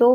2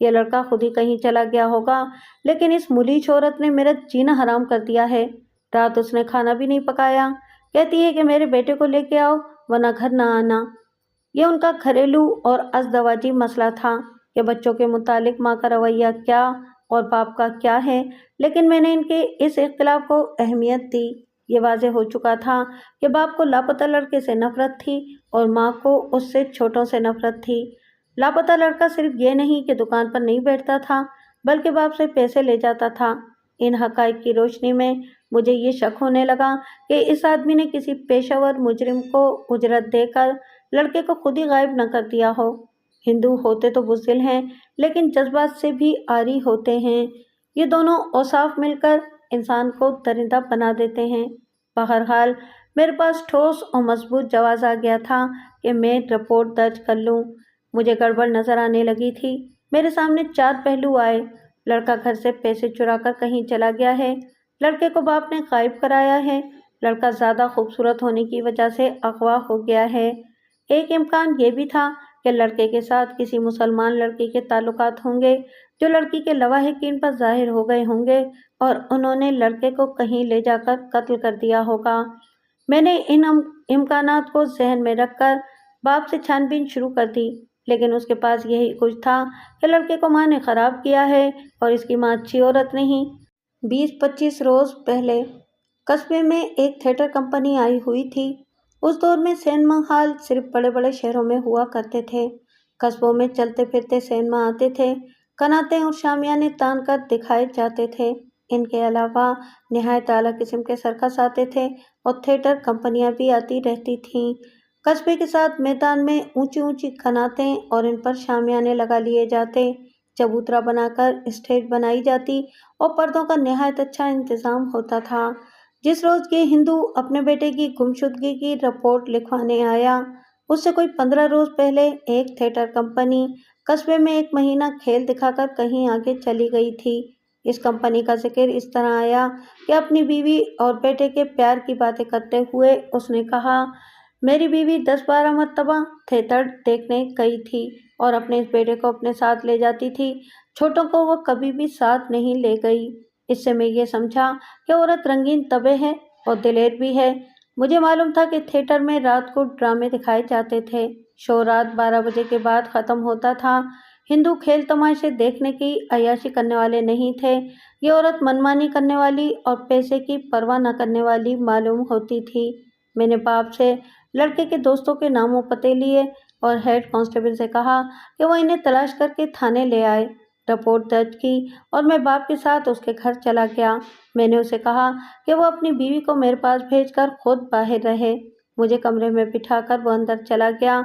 یہ لڑکا خود ہی کہیں چلا گیا ہوگا، لیکن اس ملیچ عورت نے میرا جینا حرام کر دیا ہے۔ رات اس نے کھانا بھی نہیں پکایا، کہتی ہے کہ میرے بیٹے کو لے کے آؤ ورنہ گھر نہ آنا۔ یہ ان کا گھریلو اور ازدواجی مسئلہ تھا کہ بچوں کے متعلق ماں کا رویہ کیا اور باپ کا کیا ہے، لیکن میں نے ان کے اس اختلاف کو اہمیت دی۔ یہ واضح ہو چکا تھا کہ باپ کو لاپتہ لڑکے سے نفرت تھی اور ماں کو اس سے چھوٹوں سے نفرت تھی۔ لاپتہ لڑکا صرف یہ نہیں کہ دکان پر نہیں بیٹھتا تھا بلکہ باپ سے پیسے لے جاتا تھا۔ ان حقائق کی روشنی میں مجھے یہ شک ہونے لگا کہ اس آدمی نے کسی پیشہ ور مجرم کو اجرت دے کر لڑکے کو خود ہی غائب نہ کر دیا ہو۔ ہندو ہوتے تو بزدل ہیں لیکن جذبات سے بھی عاری ہوتے ہیں۔ یہ دونوں اوصاف مل کر انسان کو درندہ بنا دیتے ہیں۔ بہرحال میرے پاس ٹھوس اور مضبوط جواز آ گیا تھا کہ میں رپورٹ درج کر لوں۔ مجھے گڑبڑ نظر آنے لگی تھی۔ میرے سامنے 4 پہلو آئے۔ لڑکا گھر سے پیسے چرا کر کہیں چلا گیا ہے، لڑکے کو باپ نے غائب کرایا ہے، لڑکا زیادہ خوبصورت ہونے کی وجہ سے اغوا ہو گیا ہے۔ ایک امکان یہ بھی تھا کہ لڑکے کے ساتھ کسی مسلمان لڑکی کے تعلقات ہوں گے جو لڑکی کے لواحقین پر ظاہر ہو گئے ہوں گے اور انہوں نے لڑکے کو کہیں لے جا کر قتل کر دیا ہوگا۔ میں نے ان امکانات کو ذہن میں رکھ کر باپ سے چھان بین شروع کر دی، لیکن اس کے پاس یہی کچھ تھا کہ لڑکے کو ماں نے خراب کیا ہے اور اس کی ماں اچھی عورت نہیں۔ 20-25 روز پہلے قصبے میں ایک تھیٹر کمپنی آئی ہوئی تھی۔ اس دور میں سینما ہال صرف بڑے بڑے شہروں میں ہوا کرتے تھے۔ قصبوں میں چلتے پھرتے سینما آتے تھے، کناتے اور شامیانے تان کر دکھائے جاتے تھے۔ ان کے علاوہ نہایت اعلیٰ قسم کے سرکس آتے تھے اور تھیٹر کمپنیاں بھی آتی رہتی تھیں۔ قصبے کے ساتھ میدان میں اونچی اونچی کناتیں اور ان پر شامیانے لگا لیے جاتے، چبوترا بنا کر اسٹیج بنائی جاتی اور پردوں کا نہایت اچھا انتظام ہوتا تھا۔ جس روز یہ ہندو اپنے بیٹے کی گمشدگی کی رپورٹ لکھوانے آیا، اس سے کوئی 15 روز پہلے ایک تھیٹر کمپنی قصبے میں 1 مہینہ کھیل دکھا کر کہیں آگے چلی گئی تھی۔ اس کمپنی کا ذکر اس طرح آیا کہ اپنی بیوی اور بیٹے کے پیار کی باتیں کرتے ہوئے اس نے کہا، میری بیوی 10-12 مرتبہ تھیٹر دیکھنے گئی تھی اور اپنے اس بیٹے کو اپنے ساتھ لے جاتی تھی، چھوٹوں کو وہ کبھی بھی ساتھ نہیں لے گئی۔ اس سے میں یہ سمجھا کہ عورت رنگین طبع ہے اور دلیر بھی ہے۔ مجھے معلوم تھا کہ تھیٹر میں رات کو ڈرامے دکھائے جاتے تھے۔ شو رات 12 بجے کے بعد ختم ہوتا تھا۔ ہندو کھیل تماشے دیکھنے کی عیاشی کرنے والے نہیں تھے۔ یہ عورت منمانی کرنے والی اور پیسے کی پرواہ نہ کرنے والی معلوم ہوتی تھی۔ میں نے باپ سے لڑکے کے دوستوں کے نام و پتے لیے اور ہیڈ کانسٹیبل سے کہا کہ وہ انہیں تلاش کر کے تھانے لے آئے۔ رپورٹ درج کی اور میں باپ کے ساتھ اس کے گھر چلا گیا۔ میں نے اسے کہا کہ وہ اپنی بیوی کو میرے پاس بھیج کر خود باہر رہے۔ مجھے کمرے میں بٹھا کر وہ اندر چلا گیا۔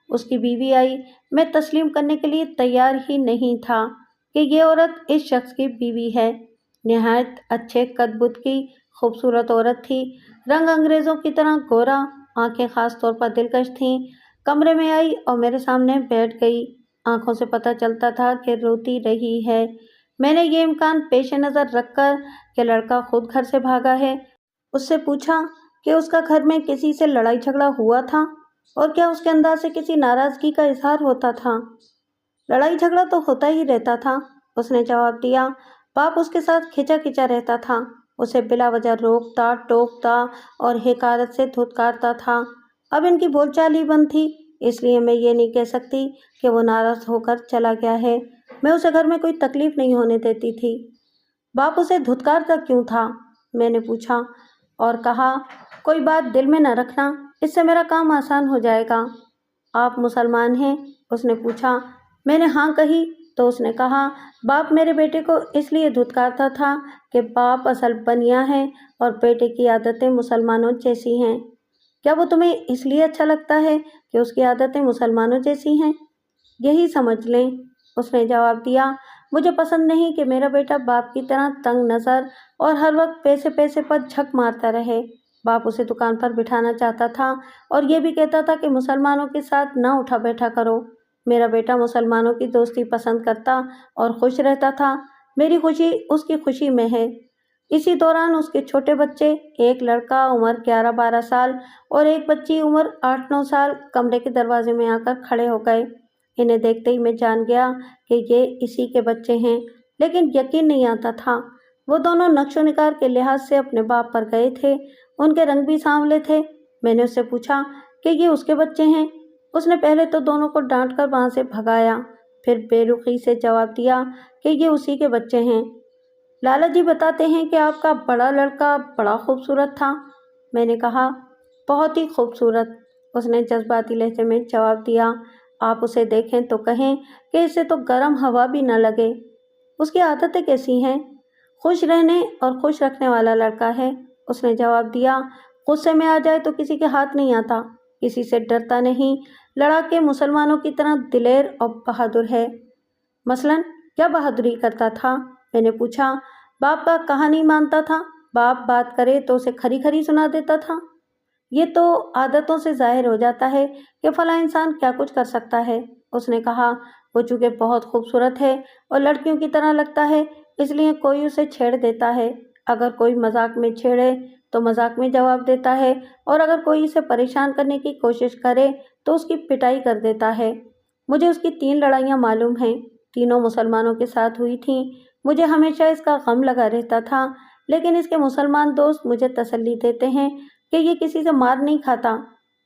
اس کی بیوی آئی۔ میں تسلیم کرنے کے لیے تیار ہی نہیں تھا کہ یہ عورت اس شخص کی بیوی ہے۔ نہایت اچھے قد بد کی خوبصورت عورت تھی، رنگ انگریزوں کی طرح گورا، آنکھیں خاص طور پر دلکش تھیں۔ کمرے میں آئی اور میرے سامنے بیٹھ گئی۔ آنکھوں سے پتہ چلتا تھا کہ روتی رہی ہے۔ میں نے یہ امکان پیش نظر رکھ کر کہ لڑکا خود گھر سے بھاگا ہے، اس سے پوچھا کہ اس کا گھر میں کسی سے لڑائی جھگڑا ہوا تھا اور کیا اس کے انداز سے کسی ناراضگی کا اظہار ہوتا تھا۔ لڑائی جھگڑا تو ہوتا ہی رہتا تھا، اس نے جواب دیا۔ باپ اس کے ساتھ کھچا کھچا رہتا تھا، اسے بلا وجہ روکتا ٹوکتا اور حقارت سے دھتکارتا تھا۔ اب ان کی بول چال ہی بند تھی، اس لیے میں یہ نہیں کہہ سکتی کہ وہ ناراض ہو کر چلا گیا ہے۔ میں اسے گھر میں کوئی تکلیف نہیں ہونے دیتی تھی۔ باپ اسے دھتکارتا کیوں تھا؟ میں نے پوچھا اور کہا، کوئی بات دل میں نہ رکھنا، اس سے میرا کام آسان ہو جائے گا۔ آپ مسلمان ہیں؟ اس نے پوچھا۔ میں نے ہاں کہی تو اس نے کہا، باپ میرے بیٹے کو اس لیے دھتکارتا تھا کہ باپ اصل بنیا ہے اور بیٹے کی عادتیں مسلمانوں جیسی ہیں۔ کیا وہ تمہیں اس لیے اچھا لگتا ہے کہ اس کی عادتیں مسلمانوں جیسی ہیں؟ یہی سمجھ لیں، اس نے جواب دیا۔ مجھے پسند نہیں کہ میرا بیٹا باپ کی طرح تنگ نظر اور ہر وقت پیسے پیسے پر جھک مارتا رہے۔ باپ اسے دکان پر بٹھانا چاہتا تھا اور یہ بھی کہتا تھا کہ مسلمانوں کے ساتھ نہ اٹھا بیٹھا کرو۔ میرا بیٹا مسلمانوں کی دوستی پسند کرتا اور خوش رہتا تھا۔ میری خوشی اس کی خوشی میں ہے۔ اسی دوران اس کے چھوٹے بچے، ایک لڑکا عمر 11-12 سال اور ایک بچی عمر 8-9 سال، کمرے کے دروازے میں آ کر کھڑے ہو گئے۔ انہیں دیکھتے ہی میں جان گیا کہ یہ اسی کے بچے ہیں، لیکن یقین نہیں آتا تھا۔ وہ دونوں نقش و نگار کے لحاظ سے اپنے باپ پر گئے تھے، ان کے رنگ بھی سانولے تھے۔ میں نے اس سے پوچھا کہ یہ اس کے بچے ہیں؟ اس نے پہلے تو دونوں کو ڈانٹ کر وہاں سے بھگایا، پھر بے رخی سے جواب دیا کہ یہ اسی کے بچے ہیں۔ لالا جی بتاتے ہیں کہ آپ کا بڑا لڑکا بڑا خوبصورت تھا۔ میں نے کہا، بہت ہی خوبصورت۔ اس نے جذباتی لہجے میں جواب دیا، آپ اسے دیکھیں تو کہیں کہ اسے تو گرم ہوا بھی نہ لگے۔ اس کی عادتیں کیسی ہیں؟ خوش رہنے اور خوش رکھنے والا لڑکا ہے، اس نے جواب دیا۔ غصے میں آ جائے تو کسی کے ہاتھ نہیں آتا، کسی سے ڈرتا نہیں، لڑا کے مسلمانوں کی طرح دلیر اور بہادر ہے۔ مثلاً کیا بہادری کرتا تھا؟ میں نے پوچھا۔ باپ کا کہا نہیں مانتا تھا، باپ بات کرے تو اسے کھری کھری سنا دیتا تھا۔ یہ تو عادتوں سے ظاہر ہو جاتا ہے کہ فلاں انسان کیا کچھ کر سکتا ہے، اس نے کہا۔ وہ چونکہ بہت خوبصورت ہے اور لڑکیوں کی طرح لگتا ہے، اس لیے کوئی اسے چھیڑ دیتا ہے۔ اگر کوئی مذاق میں چھیڑے تو مذاق میں جواب دیتا ہے، اور اگر کوئی اسے پریشان کرنے کی کوشش کرے تو اس کی پٹائی کر دیتا ہے۔ مجھے اس کی 3 لڑائیاں معلوم ہیں، تینوں مسلمانوں کے ساتھ ہوئی تھیں۔ مجھے ہمیشہ اس کا غم لگا رہتا تھا، لیکن اس کے مسلمان دوست مجھے تسلی دیتے ہیں کہ یہ کسی سے مار نہیں کھاتا۔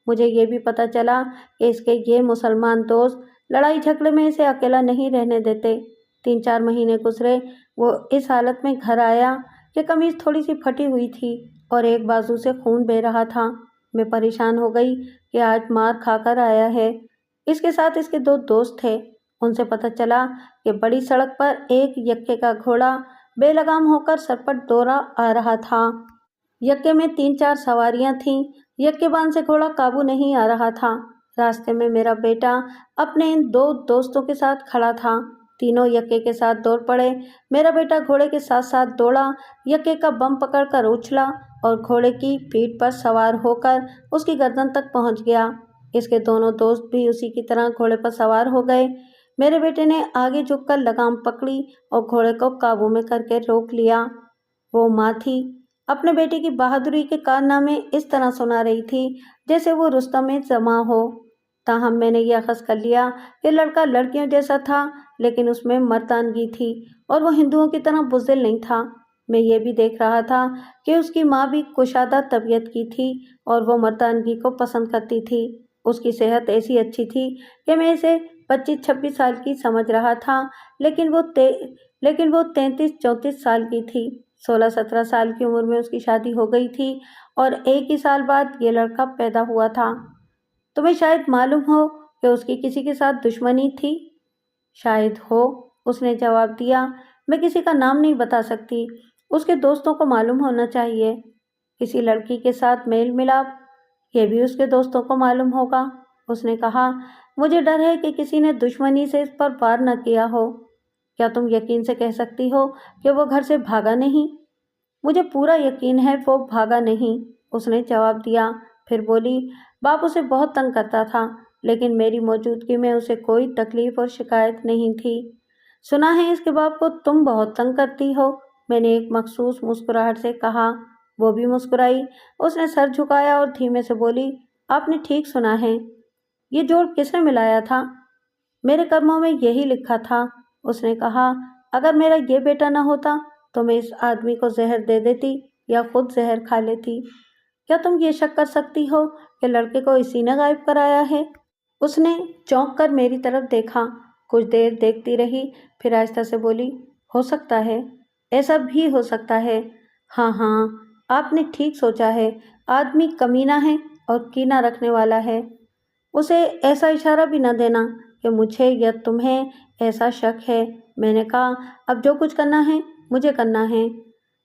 مجھے یہ بھی پتہ چلا کہ اس کے یہ مسلمان دوست لڑائی جھگڑے میں اسے اکیلا نہیں رہنے دیتے۔ 3-4 مہینے گزرے، وہ اس حالت میں گھر آیا کہ قمیض تھوڑی سی پھٹی ہوئی تھی اور ایک بازو سے خون بہہ رہا تھا۔ میں پریشان ہو گئی کہ آج مار کھا کر آیا ہے۔ اس کے ساتھ اس کے 2 دوست تھے۔ ان سے پتہ چلا کہ بڑی سڑک پر ایک یکے کا گھوڑا بے لگام ہو کر سر پر دوڑا آ رہا تھا۔ یکے میں 3-4 سواریاں تھیں۔ یکے بان سے گھوڑا قابو نہیں آ رہا تھا۔ راستے میں میرا بیٹا اپنے ان 2 دوستوں کے ساتھ کھڑا تھا۔ تینوں یکے کے ساتھ دوڑ پڑے۔ میرا بیٹا گھوڑے کے ساتھ ساتھ دوڑا، یکے کا بم پکڑ کر اچھلا اور گھوڑے کی پیٹھ پر سوار ہو کر اس کی گردن تک پہنچ گیا۔ اس کے دونوں دوست بھی اسی کی طرح گھوڑے پر سوار ہو گئے۔ میرے بیٹے نے آگے جھک کر لگام پکڑی اور گھوڑے کو قابو میں کر کے روک لیا۔ وہ ماں تھی، اپنے بیٹے کی بہادری کے کارنامے اس طرح سنا رہی تھی جیسے وہ رستم زماں ہو۔ تاہم میں نے یہ اخذ کر لیا کہ لڑکا لڑکیوں جیسا تھا، لیکن اس میں مردانگی تھی اور وہ ہندوؤں کی طرح بزدل نہیں تھا۔ میں یہ بھی دیکھ رہا تھا کہ اس کی ماں بھی کشادہ طبیعت کی تھی اور وہ مردانگی کو پسند کرتی تھی۔ اس کی صحت ایسی اچھی تھی کہ میں اسے 25-26 سال کی سمجھ رہا تھا، لیکن وہ 33-34 سال کی تھی۔ 16-17 سال کی عمر میں اس کی شادی ہو گئی تھی اور 1 ہی سال بعد یہ لڑکا پیدا ہوا تھا۔ تمہیں شاید معلوم ہو کہ اس کی کسی کے ساتھ دشمنی تھی؟ شاید ہو، اس نے جواب دیا۔ میں کسی کا نام نہیں بتا سکتی، اس کے دوستوں کو معلوم ہونا چاہیے۔ کسی لڑکی کے ساتھ میل ملاپ؟ یہ بھی اس کے دوستوں کو معلوم ہوگا، اس نے کہا۔ مجھے ڈر ہے کہ کسی نے دشمنی سے اس پر وار نہ کیا ہو۔ کیا تم یقین سے کہہ سکتی ہو کہ وہ گھر سے بھاگا نہیں؟ مجھے پورا یقین ہے وہ بھاگا نہیں، اس نے جواب دیا۔ پھر بولی، باپ اسے بہت تنگ کرتا تھا، لیکن میری موجودگی میں اسے کوئی تکلیف اور شکایت نہیں تھی۔ سنا ہے اس کے باپ کو تم بہت تنگ کرتی ہو، میں نے ایک مخصوص مسکراہٹ سے کہا۔ وہ بھی مسکرائی۔ اس نے سر جھکایا اور دھیمے سے بولی، آپ نے ٹھیک سنا ہے۔ یہ جوڑ کس نے ملایا تھا؟ میرے کرموں میں یہی لکھا تھا، اس نے کہا۔ اگر میرا یہ بیٹا نہ ہوتا تو میں اس آدمی کو زہر دے دیتی یا خود زہر کھا لیتی۔ کیا تم یہ شک کر سکتی ہو کہ لڑکے کو اسی نے غائب کرایا ہے؟ اس نے چونک کر میری طرف دیکھا، کچھ دیر دیکھتی رہی، پھر آہستہ سے بولی، ہو سکتا ہے، ایسا بھی ہو سکتا ہے۔ ہاں ہاں، آپ نے ٹھیک سوچا ہے، آدمی کمینہ ہے اور کینہ رکھنے والا ہے۔ اسے ایسا اشارہ بھی نہ دینا کہ مجھے یا تمہیں ایسا شک ہے۔ میں نے کہا، اب جو کچھ کرنا ہے مجھے کرنا ہے۔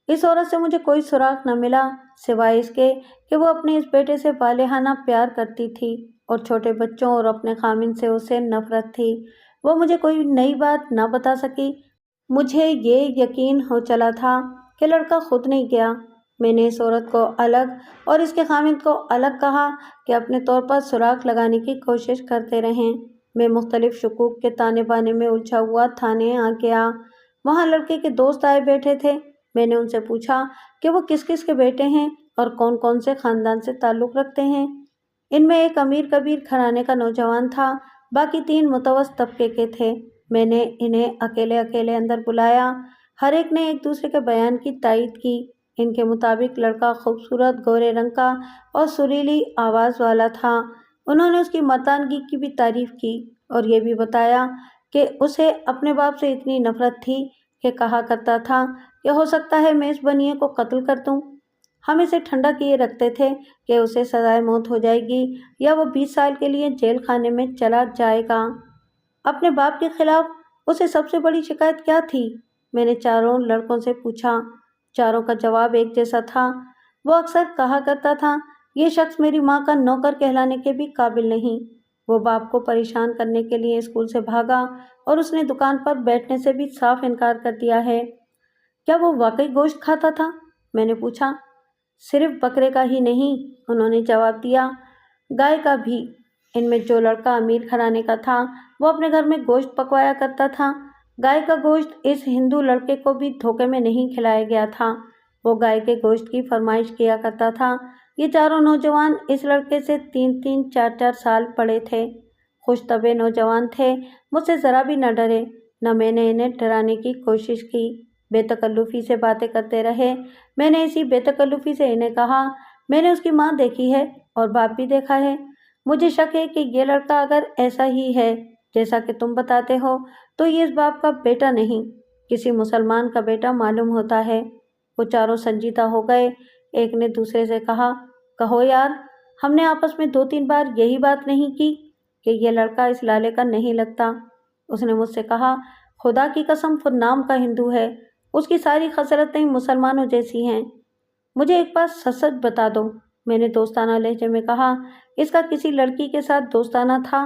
اس عورت سے مجھے کوئی سراغ نہ ملا سوائے اس کے کہ وہ اپنے اس بیٹے سے والہانہ پیار کرتی تھی اور چھوٹے بچوں اور اپنے خامن سے اسے نفرت تھی۔ وہ مجھے کوئی نئی بات نہ بتا سکی۔ مجھے یہ یقین ہو چلا تھا کہ لڑکا خود نہیں گیا۔ میں نے اس عورت کو الگ اور اس کے خامند کو الگ کہا کہ اپنے طور پر سراغ لگانے کی کوشش کرتے رہیں۔ میں مختلف شکوک کے تانے بانے میں الجھا ہوا تھانے آ گیا۔ وہاں لڑکے کے دوست آئے بیٹھے تھے۔ میں نے ان سے پوچھا کہ وہ کس کس کے بیٹے ہیں اور کون کون سے خاندان سے تعلق رکھتے ہیں۔ ان میں ایک امیر کبیر گھرانے کا نوجوان تھا باقی 3 متوسط طبقے کے تھے۔ میں نے انہیں اکیلے اکیلے اندر بلایا۔ ہر ایک نے ایک دوسرے کے بیان کی تائید کی۔ ان کے مطابق لڑکا خوبصورت گورے رنگ کا اور سریلی آواز والا تھا۔ انہوں نے اس کی مردانگی کی بھی تعریف کی اور یہ بھی بتایا کہ اسے اپنے باپ سے اتنی نفرت تھی کہ کہا کرتا تھا کہ ہو سکتا ہے میں اس بنیے کو قتل کر دوں۔ ہم اسے ٹھنڈا کیے رکھتے تھے کہ اسے سزائے موت ہو جائے گی یا وہ 20 سال کے لیے جیل خانے میں چلا جائے گا۔ اپنے باپ کے خلاف اسے سب سے بڑی شکایت کیا تھی؟ میں نے چاروں لڑکوں سے پوچھا۔ چاروں کا جواب ایک جیسا تھا۔ وہ اکثر کہا کرتا تھا، یہ شخص میری ماں کا نوکر کہلانے کے بھی قابل نہیں۔ وہ باپ کو پریشان کرنے کے لیے اسکول سے بھاگا اور اس نے دکان پر بیٹھنے سے بھی صاف انکار کر دیا ہے۔ کیا وہ واقعی گوشت کھاتا تھا؟ میں نے پوچھا۔ صرف بکرے کا ہی نہیں، انہوں نے جواب دیا، گائے کا بھی۔ ان میں جو لڑکا امیر گھرانے کا تھا وہ اپنے گھر میں گوشت پکوایا کرتا تھا۔ گائے کا گوشت اس ہندو لڑکے کو بھی دھوکے میں نہیں کھلایا گیا تھا۔ وہ گائے کے گوشت کی فرمائش کیا کرتا تھا۔ یہ چاروں نوجوان اس لڑکے سے 3-3 4-4 سال بڑے تھے۔ خوش طبع نوجوان تھے، مجھ سے ذرا بھی نہ ڈرے، نہ میں نے انہیں ڈرانے کی کوشش کی۔ بے تکلفی سے باتیں کرتے رہے۔ میں نے اسی بے تکلفی سے انہیں کہا، میں نے اس کی ماں دیکھی ہے اور باپ بھی دیکھا ہے۔ مجھے شک ہے کہ یہ لڑکا اگر ایسا ہی ہے جیسا کہ تم بتاتے ہو تو یہ اس باپ کا بیٹا نہیں، کسی مسلمان کا بیٹا معلوم ہوتا ہے۔ وہ چاروں سنجیدہ ہو گئے۔ ایک نے دوسرے سے کہا، کہو یار، ہم نے آپس میں 2-3 بار یہی بات نہیں کی کہ یہ لڑکا اس لالے کا نہیں لگتا؟ اس نے مجھ سے کہا، خدا کی قسم وہ نام کا ہندو ہے، اس کی ساری خصلتیں مسلمانوں جیسی ہیں۔ مجھے ایک بات سچ سچ بتا دو، میں نے دوستانہ لہجے میں کہا، اس کا کسی لڑکی کے ساتھ دوستانہ تھا؟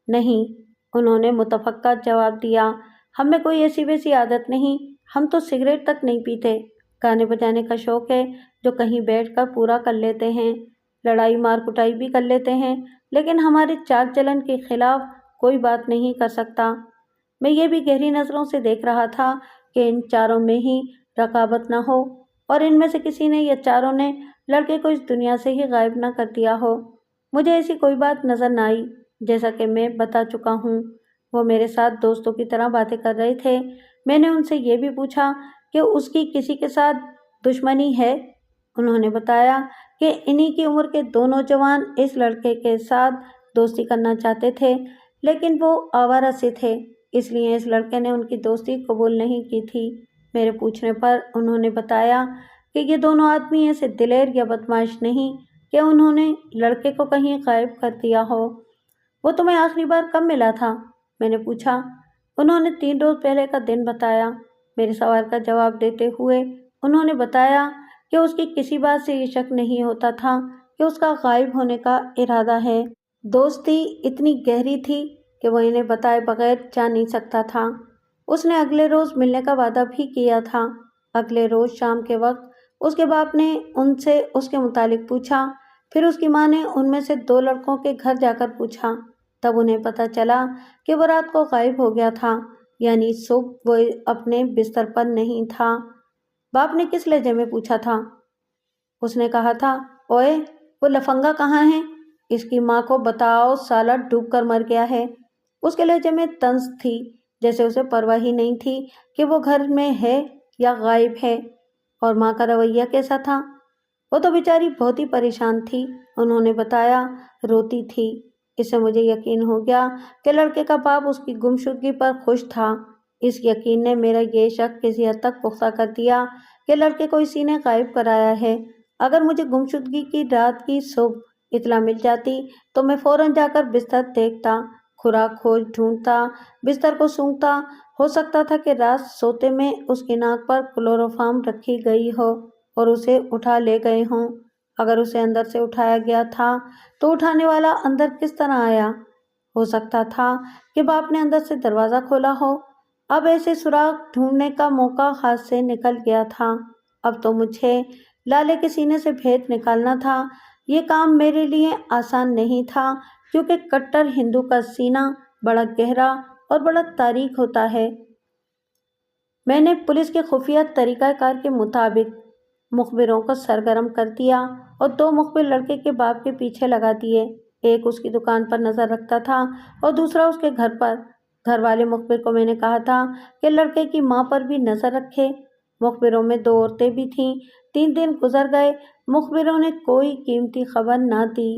نہیں، انہوں نے متفقہ جواب دیا، ہم میں کوئی ایسی ویسی عادت نہیں، ہم تو سگریٹ تک نہیں پیتے۔ گانے بجانے کا شوق ہے جو کہیں بیٹھ کر پورا کر لیتے ہیں، لڑائی مار کٹائی بھی کر لیتے ہیں، لیکن ہمارے چال چلن کے خلاف کوئی بات نہیں کر سکتا۔ میں یہ بھی گہری نظروں سے دیکھ رہا تھا کہ ان چاروں میں ہی رقابت نہ ہو اور ان میں سے کسی نے یا چاروں نے لڑکے کو اس دنیا سے ہی غائب نہ کر دیا ہو۔ مجھے ایسی کوئی بات نظر نہ آئی۔ جیسا کہ میں بتا چکا ہوں، وہ میرے ساتھ دوستوں کی طرح باتیں کر رہے تھے۔ میں نے ان سے یہ بھی پوچھا کہ اس کی کسی کے ساتھ دشمنی ہے؟ انہوں نے بتایا کہ انہی کی عمر کے 2 نوجوان اس لڑکے کے ساتھ دوستی کرنا چاہتے تھے، لیکن وہ آوارہ سے تھے، اس لیے اس لڑکے نے ان کی دوستی قبول نہیں کی تھی۔ میرے پوچھنے پر انہوں نے بتایا کہ یہ دونوں آدمی ایسے دلیر یا بدمعاش نہیں کہ انہوں نے لڑکے کو کہیں غائب کر دیا ہو۔ وہ تمہیں آخری بار کب ملا تھا؟ میں نے پوچھا۔ انہوں نے 3 روز پہلے کا دن بتایا۔ میرے سوال کا جواب دیتے ہوئے انہوں نے بتایا کہ اس کی کسی بات سے یہ شک نہیں ہوتا تھا کہ اس کا غائب ہونے کا ارادہ ہے۔ دوستی اتنی گہری تھی کہ وہ انہیں بتائے بغیر جا نہیں سکتا تھا۔ اس نے اگلے روز ملنے کا وعدہ بھی کیا تھا۔ اگلے روز شام کے وقت اس کے باپ نے ان سے اس کے متعلق پوچھا، پھر اس کی ماں نے ان میں سے 2 لڑکوں کے گھر جا کر پوچھا، تب انہیں پتہ چلا کہ وہ رات کو غائب ہو گیا تھا، یعنی صبح وہ اپنے بستر پر نہیں تھا۔ باپ نے کس لہجے میں پوچھا تھا؟ اس نے کہا تھا، اوئے وہ لفنگا کہاں ہے؟ اس کی ماں کو بتاؤ سالا ڈوب کر مر گیا ہے۔ اس کے لہجے میں طنز تھی، جیسے اسے پرواہ ہی نہیں تھی کہ وہ گھر میں ہے یا غائب ہے۔ اور ماں کا رویہ کیسا تھا؟ وہ تو بیچاری بہت ہی پریشان تھی، انہوں نے بتایا، روتی تھی۔ اس سے مجھے یقین ہو گیا کہ لڑکے کا باپ اس کی گمشدگی پر خوش تھا۔ اس یقین نے میرا یہ شک کسی حد تک پختہ کر دیا کہ لڑکے کو اسی نے غائب کرایا ہے۔ اگر مجھے گمشدگی کی رات کی صبح اطلاع مل جاتی تو میں فوراً جا کر بستر دیکھتا، خوراک کھوج ڈھونڈتا، بستر کو سونگھتا۔ ہو سکتا تھا کہ رات سوتے میں اس کی ناک پر کلوروفارم رکھی گئی ہو اور اسے اٹھا لے گئے ہوں۔ اگر اسے اندر سے اٹھایا گیا تھا تو اٹھانے والا اندر کس طرح آیا؟ ہو سکتا تھا کہ باپ نے اندر سے دروازہ کھولا ہو۔ اب ایسے سراغ ڈھونڈنے کا موقع ہاتھ سے نکل گیا تھا۔ اب تو مجھے لالے کے سینے سے بھید نکالنا تھا۔ یہ کام میرے لیے آسان نہیں تھا کیونکہ کٹر ہندو کا سینہ بڑا گہرا اور بڑا تاریک ہوتا ہے۔ میں نے پولیس کے خفیہ طریقہ کار کے مطابق مخبروں کو سرگرم کر دیا اور 2 مخبر لڑکے کے باپ کے پیچھے لگا دیے۔ ایک اس کی دکان پر نظر رکھتا تھا اور دوسرا اس کے گھر پر۔ گھر والے مخبر کو میں نے کہا تھا کہ لڑکے کی ماں پر بھی نظر رکھے۔ مخبروں میں 2 عورتیں بھی تھیں۔ 3 دن گزر گئے، مخبروں نے کوئی قیمتی خبر نہ دی،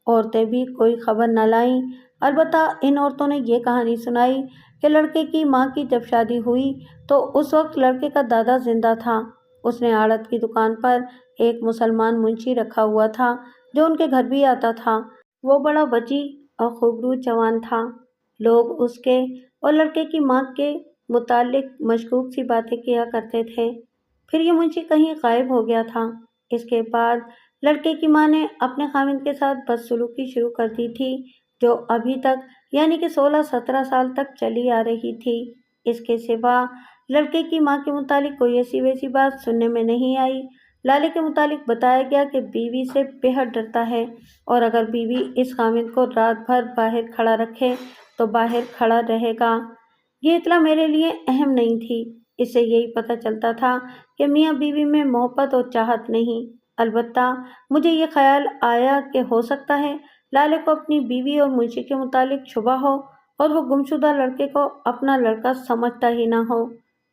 عورتیں بھی کوئی خبر نہ لائیں۔ البتہ ان عورتوں نے یہ کہانی سنائی کہ لڑکے کی ماں کی جب شادی ہوئی تو اس وقت لڑکے کا دادا زندہ تھا۔ اس نے آڑت کی دکان پر ایک مسلمان منشی رکھا ہوا تھا جو ان کے گھر بھی آتا تھا۔ وہ بڑا وجیح اور خوبرو جوان تھا۔ لوگ اس کے اور لڑکے کی ماں کے متعلق مشکوک سی باتیں کیا کرتے تھے۔ پھر یہ منشی کہیں غائب ہو گیا تھا۔ اس کے بعد لڑکے کی ماں نے اپنے خاوند کے ساتھ بدسلوکی شروع کر دی تھی جو ابھی تک یعنی کہ 16-17 سال تک چلی آ رہی تھی۔ اس کے سوا لڑکے کی ماں کے متعلق کوئی ایسی ویسی بات سننے میں نہیں آئی۔ لالے کے متعلق بتایا گیا کہ بیوی سے بے حد ڈرتا ہے اور اگر بیوی اس خاوند کو رات بھر باہر کھڑا رکھے تو باہر کھڑا رہے گا۔ یہ اطلاع میرے لیے اہم نہیں تھی۔ اس سے یہی پتہ چلتا تھا کہ میاں بیوی میں محبت اور چاہت نہیں۔ البتہ مجھے یہ خیال آیا کہ ہو سکتا ہے لالے کو اپنی بیوی اور منشی کے متعلق شبہ ہو اور وہ گمشدہ لڑکے کو اپنا لڑکا سمجھتا ہی نہ ہو۔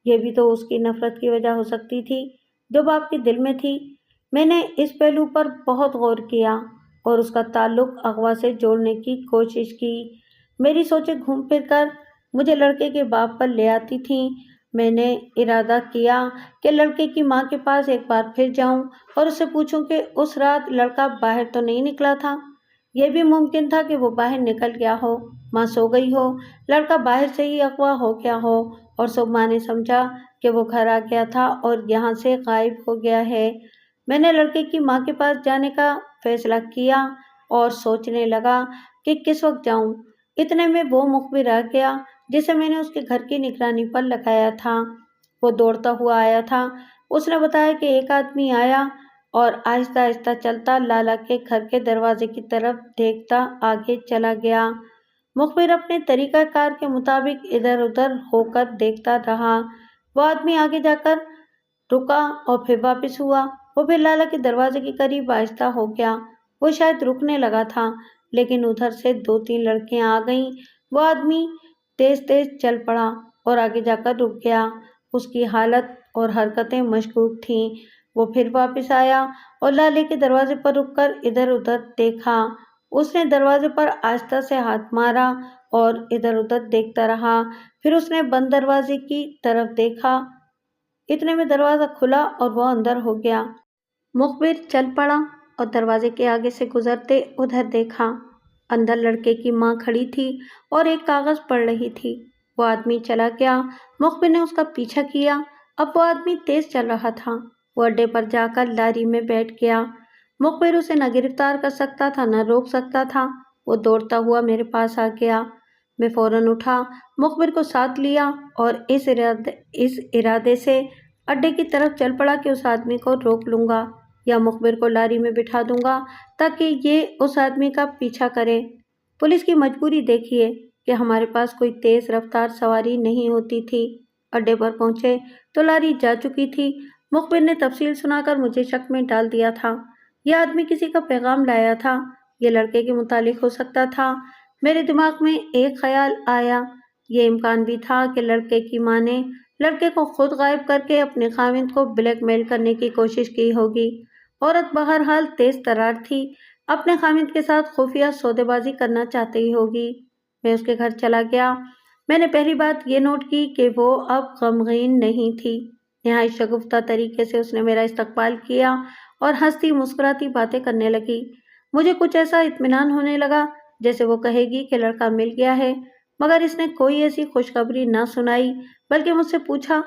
یہ بھی تو اس کی نفرت کی وجہ ہو سکتی تھی جو باپ کے دل میں تھی۔ میں نے اس پہلو پر بہت غور کیا اور اس کا تعلق اغوا سے جوڑنے کی کوشش کی۔ میری سوچیں گھوم پھر کر مجھے لڑکے کے باپ پر لے آتی تھیں۔ میں نے ارادہ کیا کہ لڑکے کی ماں کے پاس ایک بار پھر جاؤں اور اس سے پوچھوں کہ اس رات لڑکا باہر تو نہیں نکلا تھا۔ یہ بھی ممکن تھا کہ وہ باہر نکل گیا ہو، ماں سو گئی ہو، لڑکا باہر سے ہی اغوا ہو گیا ہو اور سب ماں نے سمجھا کہ وہ گھر آ گیا تھا اور یہاں سے غائب ہو گیا ہے۔ میں نے لڑکے کی ماں کے پاس جانے کا فیصلہ کیا اور سوچنے لگا کہ کس وقت جاؤں۔ اتنے میں وہ مخبر آ گیا جسے میں نے اس کے گھر کی نگرانی پر لگایا تھا۔ وہ دوڑتا ہوا آیا تھا۔ اس نے بتایا کہ ایک آدمی آیا اور آہستہ آہستہ چلتا لالا کے گھر کے دروازے کی طرف دیکھتا آگے چلا گیا۔ مخبر اپنے طریقہ کار کے مطابق ادھر ادھر ہو کر دیکھتا رہا۔ وہ آدمی آگے جا کر رکا اور پھر واپس ہوا۔ وہ پھر لالا کے دروازے کے قریب آہستہ ہو گیا۔ وہ شاید رکنے لگا تھا لیکن ادھر سے 2-3 لڑکیاں آ گئیں۔ وہ آدمی تیز تیز چل پڑا اور آگے جا کر رک گیا۔ اس کی حالت اور حرکتیں مشکوک تھیں۔ وہ پھر واپس آیا اور لالے کے دروازے پر رک کر ادھر ادھر دیکھا۔ اس نے دروازے پر آہستہ سے ہاتھ مارا اور ادھر ادھر دیکھتا رہا۔ پھر اس نے بند دروازے کی طرف دیکھا۔ اتنے میں دروازہ کھلا اور وہ اندر ہو گیا۔ مخبر چل پڑا اور دروازے کے آگے سے گزرتے ادھر دیکھا۔ اندر لڑکے کی ماں کھڑی تھی اور ایک کاغذ پڑھ رہی تھی۔ وہ آدمی چلا گیا۔ مخبر نے اس کا پیچھا کیا۔ اب وہ آدمی تیز چل رہا تھا۔ وہ اڈے پر جا کر لاری میں بیٹھ گیا۔ مخبر اسے نہ گرفتار کر سکتا تھا نہ روک سکتا تھا۔ وہ دوڑتا ہوا میرے پاس آ گیا۔ میں فوراً اٹھا، مخبر کو ساتھ لیا اور اس ارادے سے اڈے کی طرف چل پڑا کہ اس آدمی کو روک لوں گا یا مخبر کو لاری میں بٹھا دوں گا تاکہ یہ اس آدمی کا پیچھا کرے۔ پولیس کی مجبوری دیکھیے کہ ہمارے پاس کوئی تیز رفتار سواری نہیں ہوتی تھی۔ اڈے پر پہنچے تو لاری جا چکی تھی۔ مخبر نے تفصیل سنا کر مجھے شک میں ڈال دیا تھا۔ یہ آدمی کسی کا پیغام لایا تھا۔ یہ لڑکے کے متعلق ہو سکتا تھا۔ میرے دماغ میں ایک خیال آیا۔ یہ امکان بھی تھا کہ لڑکے کی ماں نے لڑکے کو خود غائب کر کے اپنے خاوند کو بلیک میل کرنے کی کوشش کی ہوگی۔ عورت بہرحال تیز ترار تھی، اپنے خاوند کے ساتھ خفیہ سودے بازی کرنا چاہتی ہوگی۔ میں اس کے گھر چلا گیا۔ میں نے پہلی بات یہ نوٹ کی کہ وہ اب غمگین نہیں تھی۔ نہایت شگفتہ طریقے سے اس نے میرا استقبال کیا اور ہنستی مسکراتی باتیں کرنے لگی۔ مجھے کچھ ایسا اطمینان ہونے لگا جیسے وہ کہے گی کہ لڑکا مل گیا ہے، مگر اس نے کوئی ایسی خوشخبری نہ سنائی بلکہ مجھ سے پوچھا،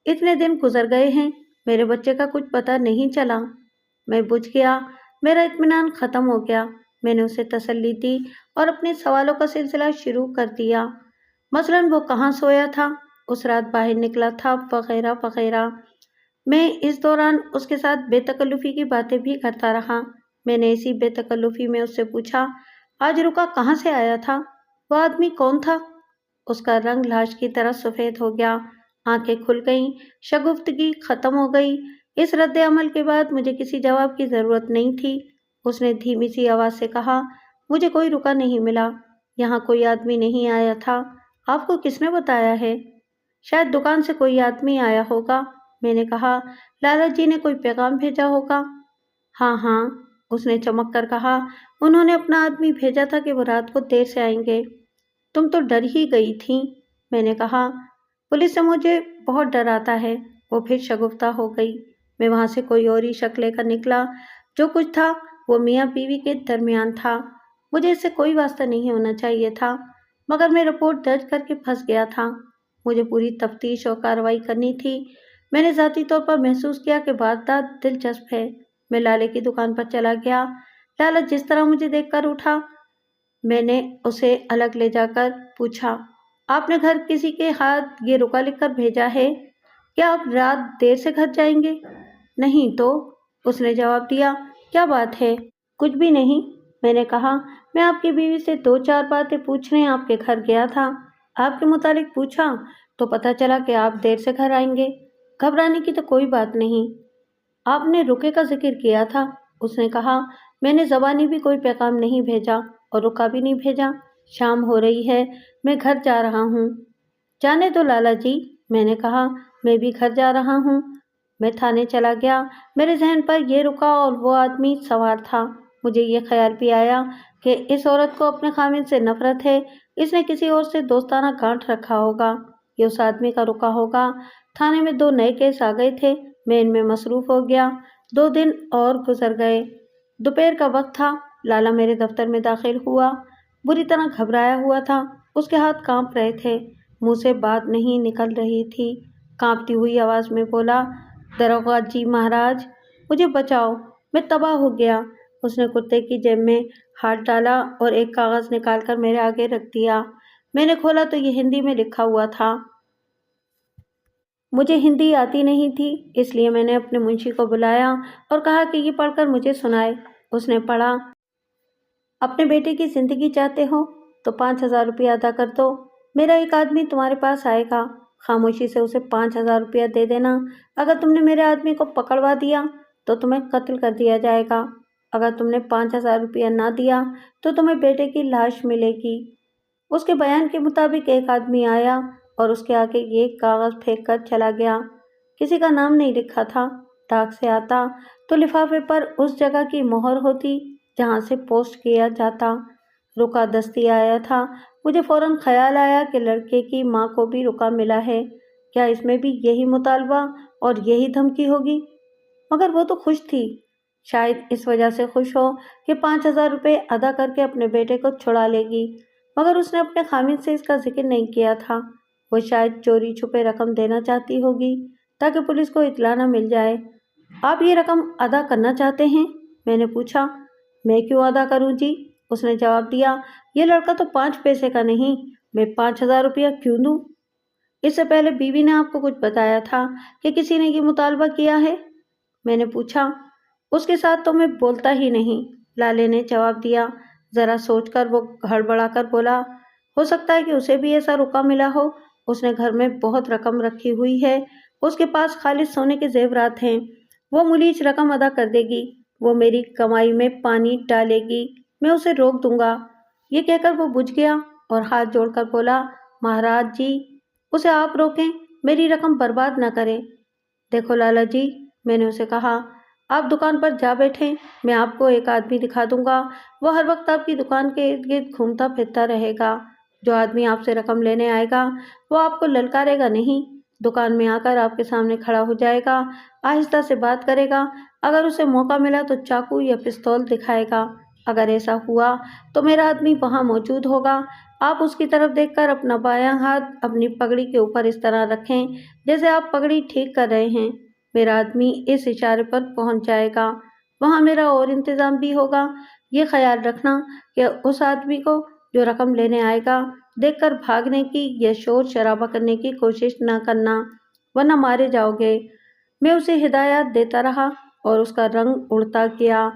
اتنے دن گزر گئے ہیں، میرے بچے کا کچھ پتہ نہیں چلا؟ میں بجھ گیا۔ میرا اطمینان ختم ہو گیا۔ میں نے اسے تسلی دی اور اپنے سوالوں کا سلسلہ شروع کر دیا۔ مثلاً وہ کہاں سویا تھا، اس رات باہر نکلا تھا، وغیرہ وغیرہ۔ میں اس دوران اس کے ساتھ بے تکلفی کی باتیں بھی کرتا رہا۔ میں نے اسی بے تکلفی میں اس سے پوچھا، آج رکا کہاں سے آیا تھا؟ وہ آدمی کون تھا؟ اس کا رنگ لاش کی طرح سفید ہو گیا، آنکھیں کھل گئیں، شگفتگی ختم ہو گئی۔ اس رد عمل کے بعد مجھے کسی جواب کی ضرورت نہیں تھی۔ اس نے دھیمی سی آواز سے کہا، مجھے کوئی رکا نہیں ملا۔ یہاں کوئی آدمی نہیں آیا تھا۔ آپ کو کس نے بتایا ہے؟ شاید دکان سے کوئی آدمی آیا ہوگا، میں نے کہا۔ لالا جی نے کوئی پیغام بھیجا ہوگا؟ ہاں ہاں، اس نے چمک کر کہا، انہوں نے اپنا آدمی بھیجا تھا کہ وہ رات کو دیر سے آئیں گے۔ تم تو ڈر ہی گئی تھی، میں نے کہا۔ پولیس سے مجھے بہت ڈر آتا ہے۔ وہ پھر شگفتہ ہو گئی۔ میں وہاں سے کوئی اور ہی شک لے کر نکلا۔ جو کچھ تھا وہ میاں بیوی کے درمیان تھا۔ مجھے اس سے کوئی واسطہ نہیں ہونا چاہیے تھا، مگر میں رپورٹ درج کر کے پھنس گیا تھا۔ مجھے پوری تفتیش اور کارروائی کرنی تھی۔ میں نے ذاتی طور پر محسوس کیا کہ واردات دلچسپ ہے۔ میں لالے کی دکان پر چلا گیا۔ لالا جس طرح مجھے دیکھ کر اٹھا، میں نے اسے الگ لے جا کر پوچھا، آپ نے گھر کسی کے ہاتھ یہ رکا لکھ کر بھیجا ہے؟ کیا آپ رات دیر سے گھر جائیں گے؟ نہیں تو، اس نے جواب دیا۔ کیا بات ہے؟ کچھ بھی نہیں، میں نے کہا۔ میں آپ کی بیوی سے 2-4 باتیں پوچھنے آپ کے گھر گیا تھا۔ آپ کے متعلق پوچھا تو پتہ چلا کہ آپ دیر سے گھر آئیں گے۔ گھبرانے کی تو کوئی بات نہیں۔ آپ نے رکے کا ذکر کیا تھا، اس نے کہا۔ میں نے زبانی بھی کوئی پیغام نہیں بھیجا اور رکا بھی نہیں بھیجا۔ شام ہو رہی ہے، میں گھر جا رہا ہوں۔ جانے دو لالا جی، میں نے کہا، میں بھی گھر جا رہا ہوں۔ میں تھانے چلا گیا۔ میرے ذہن پر یہ رکا اور وہ آدمی سوار تھا۔ مجھے یہ خیال بھی آیا کہ اس عورت کو اپنے خاوند سے نفرت ہے، اس نے کسی اور سے دوستانہ گانٹھ رکھا ہوگا، یہ اس آدمی کا رکا ہوگا۔ تھانے میں 2 نئے کیس آ گئے تھے، میں ان میں مصروف ہو گیا۔ 2 دن اور گزر گئے۔ دوپہر کا وقت تھا۔ لالا میرے دفتر میں داخل ہوا۔ بری طرح گھبرایا ہوا تھا۔ اس کے ہاتھ کانپ رہے تھے، منہ سے بات نہیں نکل رہی تھی۔ کانپتی ہوئی آواز میں بولا، داروغہ جی مہاراج، مجھے بچاؤ، میں تباہ ہو گیا۔ اس نے کرتے کی جیب میں ہاتھ ڈالا اور ایک کاغذ نکال کر میرے آگے رکھ دیا۔ میں نے کھولا تو یہ ہندی میں لکھا ہوا تھا۔ مجھے ہندی آتی نہیں تھی، اس لیے میں نے اپنے منشی کو بلایا اور کہا کہ یہ پڑھ کر مجھے سنائے۔ اس نے پڑھا، اپنے بیٹے کی زندگی چاہتے ہو تو 5,000 روپیہ ادا کر دو۔ میرا ایک آدمی تمہارے پاس آئے گا، خاموشی سے اسے 5,000 روپیہ دے دینا۔ اگر تم نے میرے آدمی کو پکڑوا دیا تو تمہیں قتل کر دیا جائے گا۔ اگر تم نے 5,000 روپیہ نہ دیا تو تمہیں بیٹے کی لاش ملے گی۔ اس کے بیان کے مطابق ایک آدمی آیا اور اس کے آگے یہ کاغذ پھینک کر چلا گیا۔ کسی کا نام نہیں لکھا تھا۔ ڈاک سے آتا تو لفافے پر اس جگہ کی مہر ہوتی جہاں سے پوسٹ کیا جاتا۔ رکا دستی آیا تھا۔ مجھے فوراً خیال آیا کہ لڑکے کی ماں کو بھی رکا ملا ہے۔ کیا اس میں بھی یہی مطالبہ اور یہی دھمکی ہوگی؟ مگر وہ تو خوش تھی۔ شاید اس وجہ سے خوش ہو کہ 5,000 روپے ادا کر کے اپنے بیٹے کو چھڑا لے گی، مگر اس نے اپنے خامد سے اس کا ذکر نہیں کیا تھا۔ وہ شاید چوری چھپے رقم دینا چاہتی ہوگی تاکہ پولیس کو اطلاع نہ مل جائے۔ آپ یہ رقم ادا کرنا چاہتے ہیں؟ میں نے پوچھا۔ میں کیوں ادا کروں جی؟ اس نے جواب دیا، یہ لڑکا تو 5 پیسے کا نہیں، میں 5,000 روپیہ کیوں دوں؟ اس سے پہلے بیوی نے آپ کو کچھ بتایا تھا کہ کسی نے یہ مطالبہ کیا ہے؟ میں نے پوچھا۔ اس کے ساتھ تو میں بولتا ہی نہیں، لالے نے جواب دیا۔ ذرا سوچ کر وہ ہڑبڑا کر بولا، ہو سکتا ہے کہ اسے بھی ایسا رکا ملا ہو۔ اس نے گھر میں بہت رقم رکھی ہوئی ہے، اس کے پاس خالص سونے کے زیورات ہیں، وہ ملیچ رقم ادا کر دے گی، وہ میری کمائی میں پانی ڈالے گی، میں اسے روک دوں گا۔ یہ کہہ کر وہ بجھ گیا اور ہاتھ جوڑ کر بولا، مہاراج جی، اسے آپ روکیں، میری رقم برباد نہ کریں۔ دیکھو لالا جی، میں نے اسے کہا، آپ دکان پر جا بیٹھیں، میں آپ کو ایک آدمی دکھا دوں گا، وہ ہر وقت آپ کی دکان کے ارد گرد گھومتا پھرتا رہے گا۔ جو آدمی آپ سے رقم لینے آئے گا وہ آپ کو للکارے گا نہیں، دکان میں آ کر آپ کے سامنے کھڑا ہو جائے گا، آہستہ سے بات کرے گا، اگر اسے موقع ملا تو چاقو یا پستول دکھائے گا۔ اگر ایسا ہوا تو میرا آدمی وہاں موجود ہوگا، آپ اس کی طرف دیکھ کر اپنا بایاں ہاتھ اپنی پگڑی کے اوپر اس طرح رکھیں جیسے آپ پگڑی ٹھیک کر رہے ہیں، میرا آدمی اس اشارے پر پہنچ جائے گا، وہاں میرا اور انتظام بھی ہوگا۔ یہ خیال رکھنا کہ اس آدمی کو جو رقم لینے آئے گا دیکھ کر بھاگنے کی یا شور شرابہ کرنے کی کوشش نہ کرنا، ورنہ مارے جاؤ گے۔ میں اسے ہدایات دیتا رہا اور اس کا رنگ اڑتا گیا،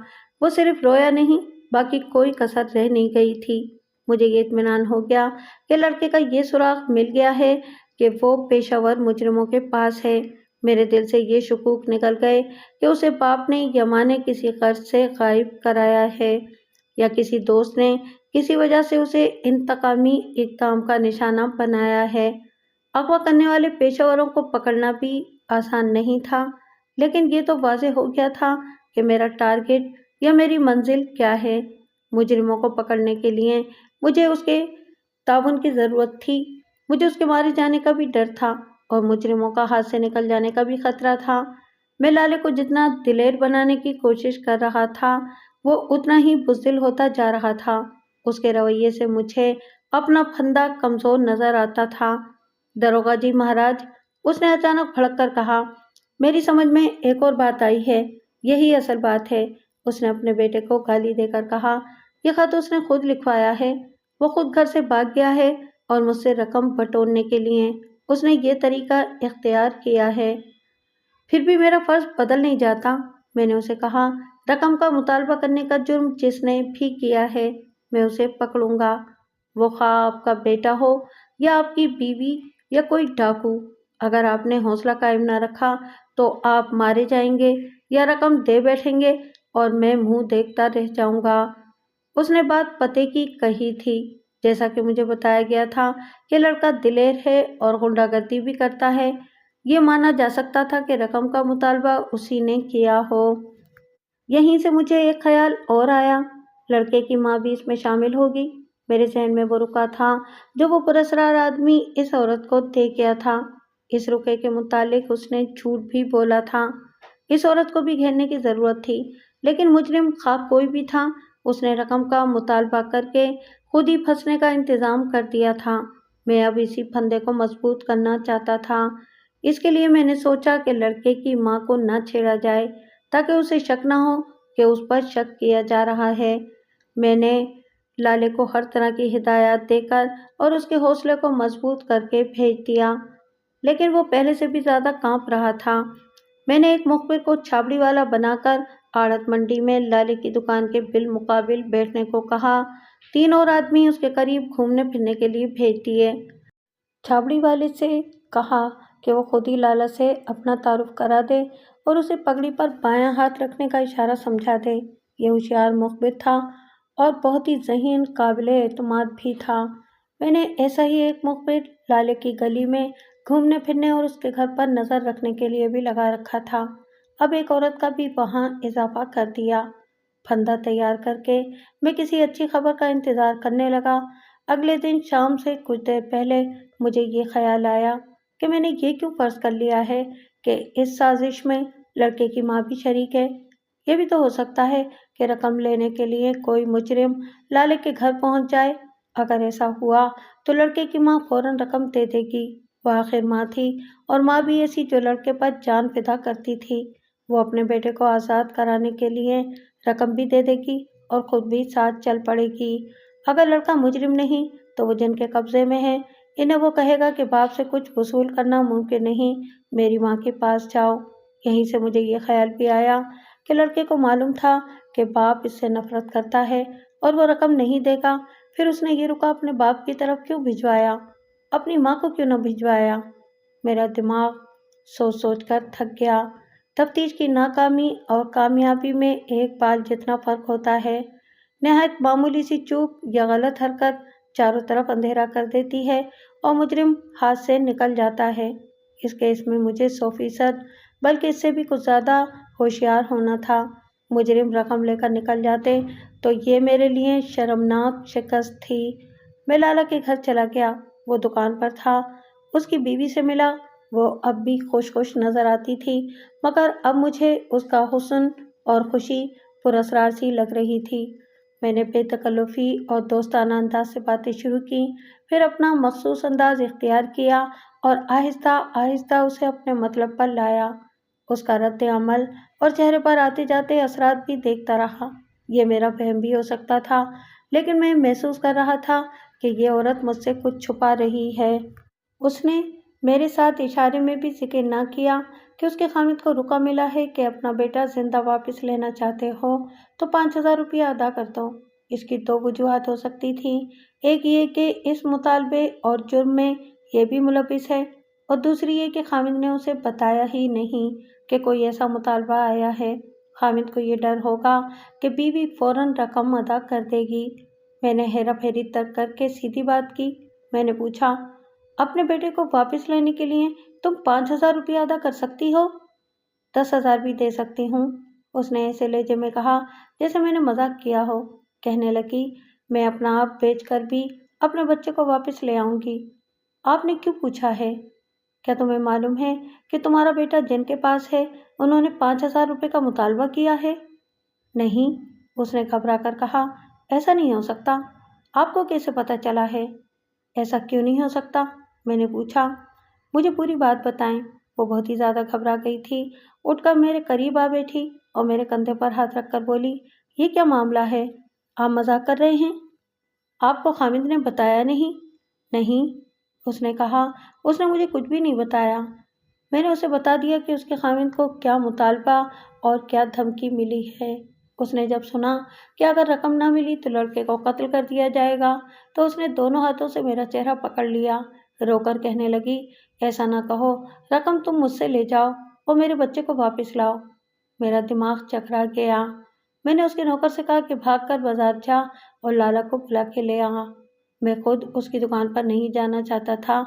وہ صرف رویا نہیں، باقی کوئی کسر رہ نہیں گئی تھی۔ مجھے یہ اطمینان ہو گیا کہ لڑکے کا یہ سراغ مل گیا ہے کہ وہ پیشہ ور مجرموں کے پاس ہے۔ میرے دل سے یہ شکوک نکل گئے کہ اسے باپ نے یا ماں نے کسی غرض سے غائب کرایا ہے یا کسی دوست نے کسی وجہ سے اسے انتقامی اقدام کا نشانہ بنایا ہے۔ اغوا کرنے والے پیشہ وروں کو پکڑنا بھی آسان نہیں تھا، لیکن یہ تو واضح ہو گیا تھا کہ میرا ٹارگٹ یا میری منزل کیا ہے۔ مجرموں کو پکڑنے کے لیے مجھے اس کے تعاون کی ضرورت تھی۔ مجھے اس کے مارے جانے کا بھی ڈر تھا اور مجرموں کا ہاتھ سے نکل جانے کا بھی خطرہ تھا۔ میں لالے کو جتنا دلیر بنانے کی کوشش کر رہا تھا وہ اتنا ہی بزدل ہوتا جا رہا تھا۔ اس کے رویے سے مجھے اپنا پھندہ کمزور نظر آتا تھا۔ داروغہ جی مہاراج، اس نے اچانک بھڑک کر کہا، میری سمجھ میں ایک اور بات آئی ہے، یہی اصل بات ہے۔ اس نے اپنے بیٹے کو گالی دے کر کہا، یہ خط اس نے خود لکھوایا ہے، وہ خود گھر سے بھاگ گیا ہے اور مجھ سے رقم بٹورنے کے لیے اس نے یہ طریقہ اختیار کیا ہے۔ پھر بھی میرا فرض بدل نہیں جاتا۔ میں نے اسے کہا، رقم کا مطالبہ کرنے کا جرم جس نے بھی کیا ہے میں اسے پکڑوں گا، وہ خواہ آپ کا بیٹا ہو یا آپ کی بیوی یا کوئی ڈاکو۔ اگر آپ نے حوصلہ قائم نہ رکھا تو آپ مارے جائیں گے یا رقم دے بیٹھیں گے اور میں منہ دیکھتا رہ جاؤں گا۔ اس نے بات پتے کی کہی تھی۔ جیسا کہ مجھے بتایا گیا تھا کہ لڑکا دلیر ہے اور غنڈہ گردی بھی کرتا ہے، یہ مانا جا سکتا تھا کہ رقم کا مطالبہ اسی نے کیا ہو۔ یہیں سے مجھے ایک خیال اور آیا، لڑکے کی ماں بھی اس میں شامل ہوگی۔ میرے ذہن میں وہ رکا تھا جو وہ پراسرار آدمی اس عورت کو دے گیا تھا۔ اس رکے کے متعلق اس نے جھوٹ بھی بولا تھا۔ اس عورت کو بھی گھیرنے کی ضرورت تھی، لیکن مجرم خواہ کوئی بھی تھا، اس نے رقم کا مطالبہ کر کے خود ہی پھنسنے کا انتظام کر دیا تھا۔ میں اب اسی پھندے کو مضبوط کرنا چاہتا تھا۔ اس کے لیے میں نے سوچا کہ لڑکے کی ماں کو نہ چھیڑا جائے تاکہ اسے شک نہ ہو کہ اس پر شک کیا جا رہا ہے۔ میں نے لالے کو ہر طرح کی ہدایات دے کر اور اس کے حوصلے کو مضبوط کر کے بھیج دیا، لیکن وہ پہلے سے بھی زیادہ کانپ رہا تھا۔ میں نے ایک مخبر کو چھابڑی والا بنا کر آڑت منڈی میں لالے کی دکان کے بالمقابل بیٹھنے کو کہا۔ 3 اور آدمی اس کے قریب گھومنے پھرنے کے لیے بھیج دیے۔ چھابڑی والے سے کہا کہ وہ خود ہی لالا سے اپنا تعارف کرا دے اور اسے پگڑی پر بایاں ہاتھ رکھنے کا اشارہ سمجھا دے۔ یہ ہوشیار مخبر تھا اور بہت ہی ذہین، قابل اعتماد بھی تھا۔ میں نے ایسا ہی ایک مخبر لالے کی گلی میں گھومنے پھرنے اور اس کے گھر پر نظر رکھنے کے لیے بھی لگا رکھا تھا۔ اب ایک عورت کا بھی وہاں اضافہ کر دیا۔ پھندا تیار کر کے میں کسی اچھی خبر کا انتظار کرنے لگا۔ اگلے دن شام سے کچھ دیر پہلے مجھے یہ خیال آیا کہ میں نے یہ کیوں فرض کر لیا ہے کہ اس سازش میں لڑکے کی ماں بھی شریک ہے۔ یہ بھی تو ہو سکتا ہے کہ رقم لینے کے لیے کوئی مجرم لالے کے گھر پہنچ جائے۔ اگر ایسا ہوا تو لڑکے کی ماں فوراً رقم دے دے گی۔ وہ آخر ماں تھی، اور ماں بھی ایسی جو لڑکے پر جان فدا کرتی تھی۔ وہ اپنے بیٹے کو آزاد کرانے کے لیے رقم بھی دے دے گی اور خود بھی ساتھ چل پڑے گی۔ اگر لڑکا مجرم نہیں تو وہ جن کے قبضے میں ہے، انہیں وہ کہے گا کہ باپ سے کچھ وصول کرنا ممکن نہیں، میری ماں کے پاس جاؤ۔ یہیں سے مجھے یہ خیال بھی آیا کہ لڑکے کو معلوم تھا کہ باپ اس سے نفرت کرتا ہے اور وہ رقم نہیں دے گا، پھر اس نے یہ رکا اپنے باپ کی طرف کیوں بھجوایا؟ اپنی ماں کو کیوں نہ بھجوایا؟ میرا دماغ سوچ سوچ کر تھک گیا۔ تفتیش کی ناکامی اور کامیابی میں ایک بال جتنا فرق ہوتا ہے۔ نہایت معمولی سی چوک یا غلط حرکت چاروں طرف اندھیرا کر دیتی ہے اور مجرم ہاتھ سے نکل جاتا ہے۔ اس کیس میں مجھے 100% بلکہ اس سے بھی کچھ زیادہ ہوشیار ہونا تھا۔ مجرم رقم لے کر نکل جاتے تو یہ میرے لیے شرمناک شکست تھی۔ میں لالا کے گھر چلا گیا۔ وہ دکان پر تھا۔ اس کی بیوی سے ملا۔ وہ اب بھی خوش خوش نظر آتی تھی، مگر اب مجھے اس کا حسن اور خوشی پراسرار سی لگ رہی تھی۔ میں نے بے تکلفی اور دوستانہ انداز سے باتیں شروع کی، پھر اپنا مخصوص انداز اختیار کیا اور آہستہ آہستہ اسے اپنے مطلب پر لایا۔ اس کا رد عمل اور چہرے پر آتے جاتے اثرات بھی دیکھتا رہا۔ یہ میرا وہم بھی ہو سکتا تھا، لیکن میں محسوس کر رہا تھا کہ یہ عورت مجھ سے کچھ چھپا رہی ہے۔ اس نے میرے ساتھ اشارے میں بھی ذکر نہ کیا کہ اس کے خامد کو رکا ملا ہے کہ اپنا بیٹا زندہ واپس لینا چاہتے ہو تو 5000 روپیہ ادا کر دو۔ اس کی 2 وجوہات ہو سکتی تھیں، ایک یہ کہ اس مطالبے اور جرم میں یہ بھی ملوث ہے، اور دوسری یہ کہ خامد نے اسے بتایا ہی نہیں کہ کوئی ایسا مطالبہ آیا ہے۔ حامد کو یہ ڈر ہوگا کہ بیوی فوراً رقم ادا کر دے گی۔ میں نے ہیرا پھیری ترک کر کے سیدھی بات کی۔ میں نے پوچھا، اپنے بیٹے کو واپس لینے کے لیے تم 5,000 روپیہ ادا کر سکتی ہو؟ 10,000 بھی دے سکتی ہوں، اس نے ایسے لہجے میں کہا جیسے میں نے مذاق کیا ہو۔ کہنے لگی، میں اپنا آپ بیچ کر بھی اپنے بچے کو واپس لے آؤں گی۔ آپ نے کیوں پوچھا ہے؟ کیا تمہیں معلوم ہے کہ تمہارا بیٹا جن کے پاس ہے انہوں نے 5,000 روپے کا مطالبہ کیا ہے؟ نہیں، اس نے گھبرا کر کہا، ایسا نہیں ہو سکتا۔ آپ کو کیسے پتہ چلا ہے؟ ایسا کیوں نہیں ہو سکتا؟ میں نے پوچھا۔ مجھے پوری بات بتائیں۔ وہ بہت ہی زیادہ گھبرا گئی تھی، اٹھ کر میرے قریب آ بیٹھی اور میرے کندھے پر ہاتھ رکھ کر بولی، یہ کیا معاملہ ہے؟ آپ مذاق کر رہے ہیں؟ آپ کو حامد نے بتایا نہیں؟ نہیں، اس نے کہا، اس نے مجھے کچھ بھی نہیں بتایا۔ میں نے اسے بتا دیا کہ اس کے خاوند کو کیا مطالبہ اور کیا دھمکی ملی ہے۔ اس نے جب سنا کہ اگر رقم نہ ملی تو لڑکے کو قتل کر دیا جائے گا تو اس نے دونوں ہاتھوں سے میرا چہرہ پکڑ لیا، رو کر کہنے لگی، ایسا نہ کہو، رقم تم مجھ سے لے جاؤ اور میرے بچے کو واپس لاؤ۔ میرا دماغ چکرا گیا۔ میں نے اس کے نوکر سے کہا کہ بھاگ کر بازار جا اور لالا کو بلا کے لے آ۔ میں خود اس کی دکان پر نہیں جانا چاہتا تھا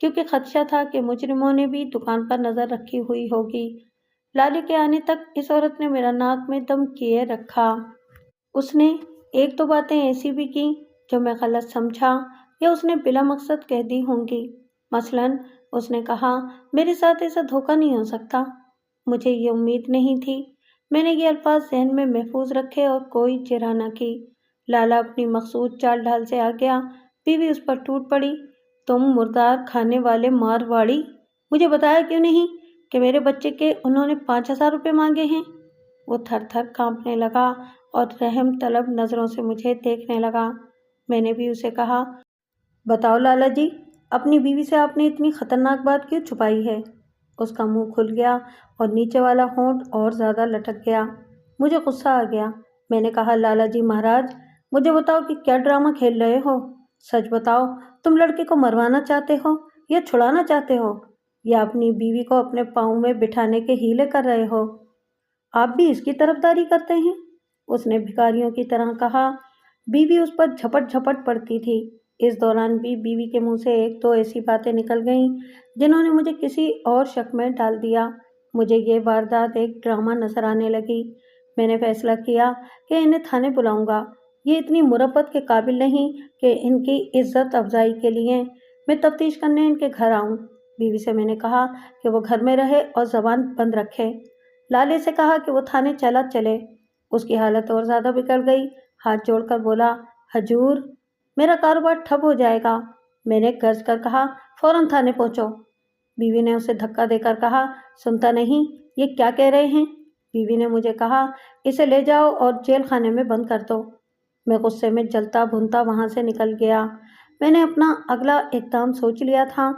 کیونکہ خدشہ تھا کہ مجرموں نے بھی دکان پر نظر رکھی ہوئی ہوگی۔ لالے کے آنے تک اس عورت نے میرا ناک میں دم کیے رکھا۔ اس نے ایک دو باتیں ایسی بھی کی جو میں غلط سمجھا یا اس نے بلا مقصد کہہ دی ہوں گی۔ مثلاً اس نے کہا، میرے ساتھ ایسا دھوکہ نہیں ہو سکتا۔ مجھے یہ امید نہیں تھی۔ میں نے یہ الفاظ ذہن میں محفوظ رکھے اور کوئی چرا نہ کی۔ لالا اپنی مخصوص چال ڈھال سے آ گیا۔ بیوی اس پر ٹوٹ پڑی، تم مردار کھانے والے مارواڑی، مجھے بتایا کیوں نہیں کہ میرے بچے کے انہوں نے 5,000 روپے مانگے ہیں؟ وہ تھر تھر کانپنے لگا اور رحم طلب نظروں سے مجھے دیکھنے لگا۔ میں نے بھی اسے کہا، بتاؤ لالا جی، اپنی بیوی سے آپ نے اتنی خطرناک بات کیوں چھپائی ہے؟ اس کا منہ کھل گیا اور نیچے والا ہونٹ اور زیادہ لٹک گیا۔ مجھے غصہ آ گیا۔ میں نے کہا، لالا جی مہاراج، مجھے بتاؤ کہ کیا ڈرامہ کھیل رہے ہو؟ سچ بتاؤ، تم لڑکے کو مروانا چاہتے ہو یا چھڑانا چاہتے ہو یا اپنی بیوی کو اپنے پاؤں میں بٹھانے کے ہیلے کر رہے ہو؟ آپ بھی اس کی طرفداری کرتے ہیں؟ اس نے بھکاریوں کی طرح کہا۔ بیوی اس پر جھپٹ جھپٹ پڑتی تھی۔ اس دوران بھی بیوی کے منہ سے ایک دو ایسی باتیں نکل گئیں جنہوں نے مجھے کسی اور شک میں ڈال دیا۔ مجھے یہ واردات ایک ڈرامہ نظر آنے لگی۔ میں نے فیصلہ کیا کہ انہیں تھانے بلاؤں گا۔ یہ اتنی مربت کے قابل نہیں کہ ان کی عزت افزائی کے لیے میں تفتیش کرنے ان کے گھر آؤں۔ بیوی سے میں نے کہا کہ وہ گھر میں رہے اور زبان بند رکھے۔ لالے سے کہا کہ وہ تھانے چلا چلے۔ اس کی حالت اور زیادہ بگڑ گئی۔ ہاتھ جوڑ کر بولا، حضور، میرا کاروبار ٹھپ ہو جائے گا۔ میں نے گرج کر کہا، فوراً تھانے پہنچو۔ بیوی نے اسے دھکا دے کر کہا، سنتا نہیں، یہ کیا کہہ رہے ہیں؟ بیوی نے مجھے کہا، اسے لے جاؤ اور جیل خانے میں بند کر دو۔ میں غصے میں جلتا بھنتا وہاں سے نکل گیا۔ میں نے اپنا اگلا اقدام سوچ لیا تھا۔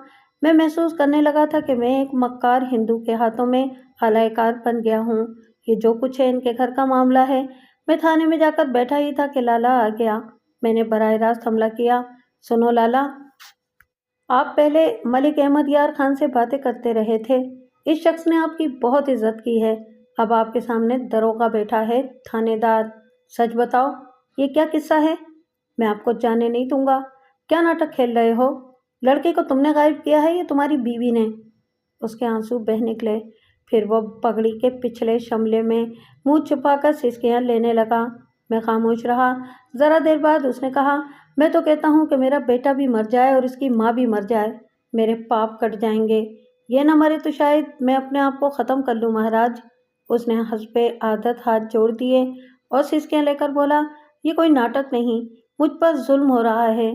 میں محسوس کرنے لگا تھا کہ میں ایک مکار ہندو کے ہاتھوں میں آلۂ کار بن گیا ہوں۔ یہ جو کچھ ہے ان کے گھر کا معاملہ ہے۔ میں تھانے میں جا کر بیٹھا ہی تھا کہ لالا آ گیا۔ میں نے براہ راست حملہ کیا، سنو لالا، آپ پہلے ملک احمد یار خان سے باتیں کرتے رہے تھے۔ اس شخص نے آپ کی بہت عزت کی ہے۔ اب آپ کے سامنے دروغہ بیٹھا ہے، تھانے دار۔ سچ بتاؤ، یہ کیا قصہ ہے؟ میں آپ کو جانے نہیں دوں گا۔ کیا ناٹک کھیل رہے ہو؟ لڑکے کو تم نے غائب کیا ہے یا تمہاری بیوی نے؟ اس کے آنسو بہہ نکلے۔ پھر وہ پگڑی کے پچھلے شملے میں منہ چھپا کر سسکیاں لینے لگا۔ میں خاموش رہا۔ ذرا دیر بعد اس نے کہا، میں تو کہتا ہوں کہ میرا بیٹا بھی مر جائے اور اس کی ماں بھی مر جائے، میرے پاپ کٹ جائیں گے۔ یہ نہ مرے تو شاید میں اپنے آپ کو ختم کر لوں مہاراج۔ اس نے حسب عادت ہاتھ جوڑ دیے اور سسکیاں لے کر بولا، یہ کوئی ناٹک نہیں، مجھ پر ظلم ہو رہا ہے۔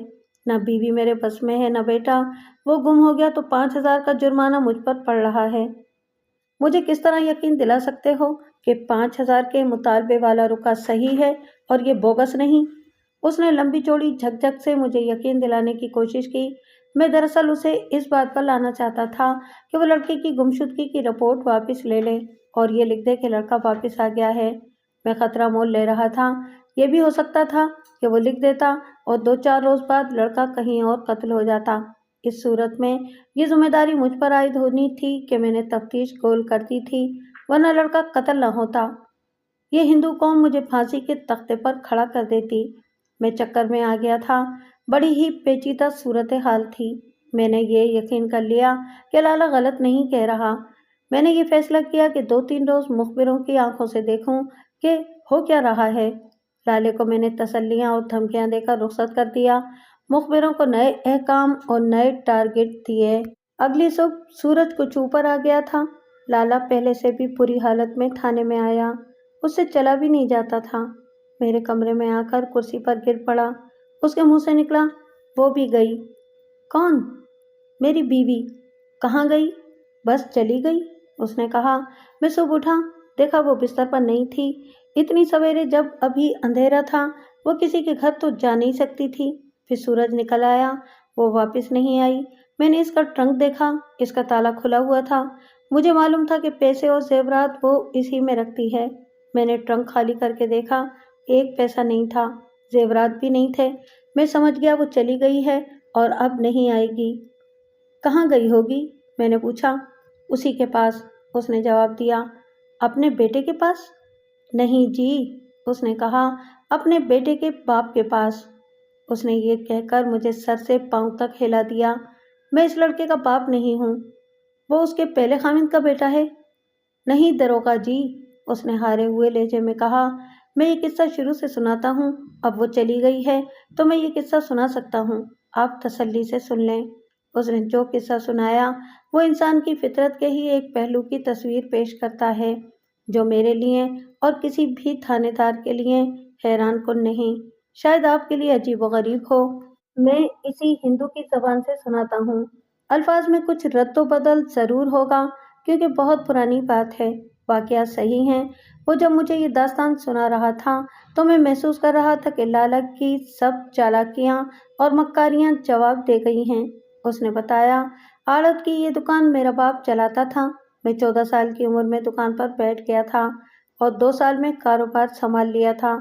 نہ بیوی میرے بس میں ہے نہ بیٹا، وہ گم ہو گیا تو 5,000 کا جرمانہ مجھ پر پڑ رہا ہے۔ مجھے کس طرح یقین دلا سکتے ہو کہ 5,000 کے مطالبے والا رکا صحیح ہے اور یہ بوگس نہیں؟ اس نے لمبی چوڑی جھک جھک سے مجھے یقین دلانے کی کوشش کی۔ میں دراصل اسے اس بات پر لانا چاہتا تھا کہ وہ لڑکے کی گمشدگی کی رپورٹ واپس لے لے اور یہ لکھ دے کہ لڑکا واپس آ گیا ہے۔ میں خطرہ مول لے رہا تھا، یہ بھی ہو سکتا تھا کہ وہ لکھ دیتا اور 2-4 روز بعد لڑکا کہیں اور قتل ہو جاتا۔ اس صورت میں یہ ذمہ داری مجھ پر عائد ہونی تھی کہ میں نے تفتیش گول کر دی تھی، ورنہ لڑکا قتل نہ ہوتا۔ یہ ہندو قوم مجھے پھانسی کے تختے پر کھڑا کر دیتی۔ میں چکر میں آ گیا تھا۔ بڑی ہی پیچیدہ صورتحال تھی۔ میں نے یہ یقین کر لیا کہ لالا غلط نہیں کہہ رہا۔ میں نے یہ فیصلہ کیا کہ 2-3 روز مخبروں کی آنکھوں سے دیکھوں کہ ہو کیا رہا ہے۔ لالے کو میں نے تسلیاں اور دھمکیاں دے کر رخصت کر دیا۔ مخبروں کو نئے احکام اور نئے ٹارگٹ دیے۔ اگلی صبح سورج کچھ اوپر آ گیا تھا۔ لالا پہلے سے بھی بری حالت میں تھانے میں آیا۔ اس سے چلا بھی نہیں جاتا تھا۔ میرے کمرے میں آ کر کرسی پر گر پڑا۔ اس کے منہ سے نکلا، وہ بھی گئی۔ کون؟ میری بیوی۔ کہاں گئی؟ بس چلی گئی، اس نے کہا۔ میں صبح اٹھا، دیکھا وہ بستر پر نہیں تھی۔ اتنی سویرے جب ابھی اندھیرا تھا، وہ کسی کے گھر تو جا نہیں سکتی تھی۔ پھر سورج نکل آیا، وہ واپس نہیں آئی۔ میں نے اس کا ٹرنک دیکھا، اس کا تالا کھلا ہوا تھا۔ مجھے معلوم تھا کہ پیسے اور زیورات وہ اسی میں رکھتی ہے۔ میں نے ٹرنک خالی کر کے دیکھا، 1 پیسہ نہیں تھا، زیورات بھی نہیں تھے۔ میں سمجھ گیا وہ چلی گئی ہے اور اب نہیں آئے گی۔ کہاں گئی ہوگی؟ میں نے پوچھا۔ اسی کے پاس، اس نے جواب دیا۔ اپنے بیٹے کے پاس؟ نہیں جی، اس نے کہا، اپنے بیٹے کے باپ کے پاس۔ اس نے یہ کہہ کر مجھے سر سے پاؤں تک ہلا دیا۔ میں اس لڑکے کا باپ نہیں ہوں۔ وہ اس کے پہلے خاوند کا بیٹا ہے؟ نہیں داروغہ جی، اس نے ہارے ہوئے لہجے میں کہا۔ میں یہ قصہ شروع سے سناتا ہوں، اب وہ چلی گئی ہے تو میں یہ قصہ سنا سکتا ہوں، آپ تسلی سے سن لیں۔ اس نے جو قصہ سنایا وہ انسان کی فطرت کے ہی ایک پہلو کی تصویر پیش کرتا ہے جو میرے لیے اور کسی بھی تھانے دار کے لیے حیران کن نہیں، شاید آپ کے لیے عجیب و غریب ہو۔ میں اسی ہندو کی زبان سے سناتا ہوں۔ الفاظ میں کچھ رد و بدل ضرور ہوگا کیونکہ بہت پرانی بات ہے، واقعات صحیح ہیں۔ وہ جب مجھے یہ داستان سنا رہا تھا تو میں محسوس کر رہا تھا کہ لالا کی سب چالاکیاں اور مکاریاں جواب دے گئی ہیں۔ اس نے بتایا، آڑت کی یہ دکان میرا باپ چلاتا تھا۔ میں 14 سال کی عمر میں دکان پر بیٹھ گیا تھا اور 2 سال میں کاروبار سنبھال لیا تھا۔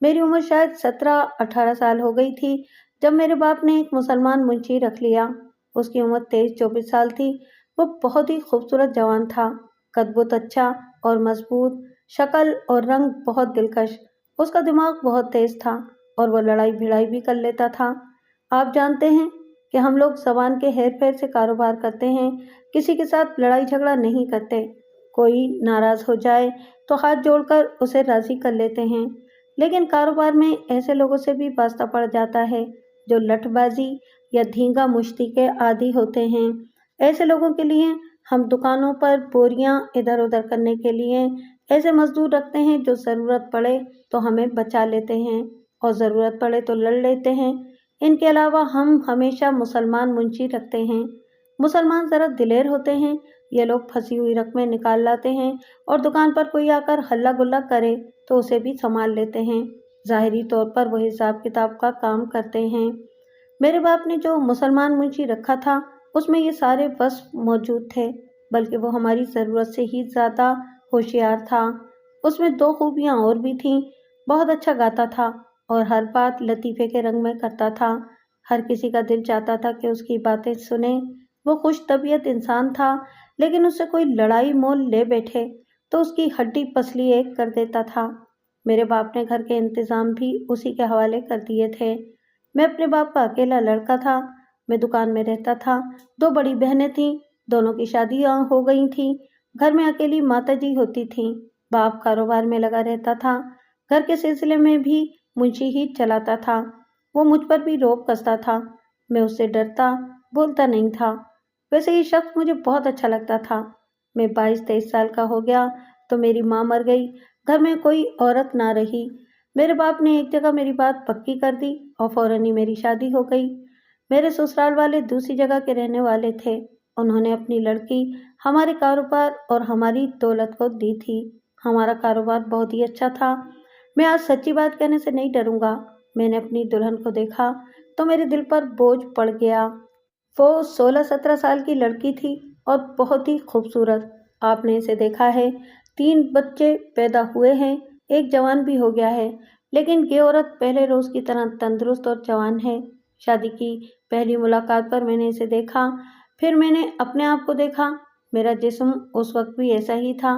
میری عمر شاید 17-18 سال ہو گئی تھی جب میرے باپ نے ایک مسلمان منشی رکھ لیا۔ اس کی عمر 23-24 سال تھی۔ وہ بہت ہی خوبصورت جوان تھا، قد بت اچھا اور مضبوط، شکل اور رنگ بہت دلکش۔ اس کا دماغ بہت تیز تھا اور وہ لڑائی بھڑائی بھی کر لیتا تھا۔ آپ جانتے ہیں کہ ہم لوگ زبان کے ہیر پھیر سے کاروبار کرتے ہیں، کسی کے ساتھ لڑائی جھگڑا نہیں کرتے۔ کوئی ناراض ہو جائے تو ہاتھ جوڑ کر اسے راضی کر لیتے ہیں، لیکن کاروبار میں ایسے لوگوں سے بھی واسطہ پڑ جاتا ہے جو لٹھ بازی یا دھینگا مشتی کے عادی ہوتے ہیں۔ ایسے لوگوں کے لیے ہم دکانوں پر بوریاں ادھر ادھر کرنے کے لیے ایسے مزدور رکھتے ہیں جو ضرورت پڑے تو ہمیں بچا لیتے ہیں اور ضرورت پڑے تو لڑ لیتے ہیں۔ ان کے علاوہ ہم ہمیشہ مسلمان منشی رکھتے ہیں۔ مسلمان ذرا دلیر ہوتے ہیں، یہ لوگ پھنسی ہوئی رقمیں نکال لاتے ہیں اور دکان پر کوئی آ کر ہلہ گلا کرے تو اسے بھی سنبھال لیتے ہیں۔ ظاہری طور پر وہ حساب کتاب کا کام کرتے ہیں۔ میرے باپ نے جو مسلمان منشی رکھا تھا اس میں یہ سارے وصف موجود تھے، بلکہ وہ ہماری ضرورت سے ہی زیادہ ہوشیار تھا۔ اس میں 2 خوبیاں اور بھی تھیں، بہت اچھا گاتا تھا اور ہر بات لطیفے کے رنگ میں کرتا تھا۔ ہر کسی کا دل چاہتا تھا کہ اس کی باتیں سنے۔ وہ خوش طبیعت انسان تھا، لیکن اس سے کوئی لڑائی مول لے بیٹھے تو اس کی ہڈی پسلی ایک کر دیتا تھا۔ میرے باپ نے گھر کے انتظام بھی اسی کے حوالے کر دیے تھے۔ میں اپنے باپ کا اکیلا لڑکا تھا۔ میں دکان میں رہتا تھا۔ 2 بڑی بہنیں تھیں، دونوں کی شادیاں ہو گئی تھیں۔ گھر میں اکیلی ماتا جی ہوتی تھیں۔ باپ کاروبار میں لگا رہتا تھا، گھر کے سلسلے میں بھی منشی ہی چلاتا تھا۔ وہ مجھ پر بھی روب کستا تھا، میں اس سے ڈرتا، بولتا نہیں تھا۔ ویسے یہ شخص مجھے بہت اچھا لگتا تھا۔ میں 22-23 سال کا ہو گیا تو میری ماں مر گئی، گھر میں کوئی عورت نہ رہی۔ میرے باپ نے ایک جگہ میری بات پکی کر دی اور فوراً ہی میری شادی ہو گئی۔ میرے سسرال والے دوسری جگہ کے رہنے والے تھے، انہوں نے اپنی لڑکی ہمارے کاروبار اور ہماری دولت کو دی تھی۔ ہمارا کاروبار بہت ہی اچھا تھا۔ میں آج سچی بات کہنے سے نہیں ڈروں گا، میں نے اپنی دلہن کو دیکھا تو میرے دل پر بوجھ پڑ گیا۔ وہ 16-17 سال کی لڑکی تھی اور بہت ہی خوبصورت۔ آپ نے اسے دیکھا ہے، 3 بچے پیدا ہوئے ہیں، ایک جوان بھی ہو گیا ہے، لیکن یہ عورت پہلے روز کی طرح تندرست اور جوان ہے۔ شادی کی پہلی ملاقات پر میں نے اسے دیکھا، پھر میں نے اپنے آپ کو دیکھا۔ میرا جسم اس وقت بھی ایسا ہی تھا،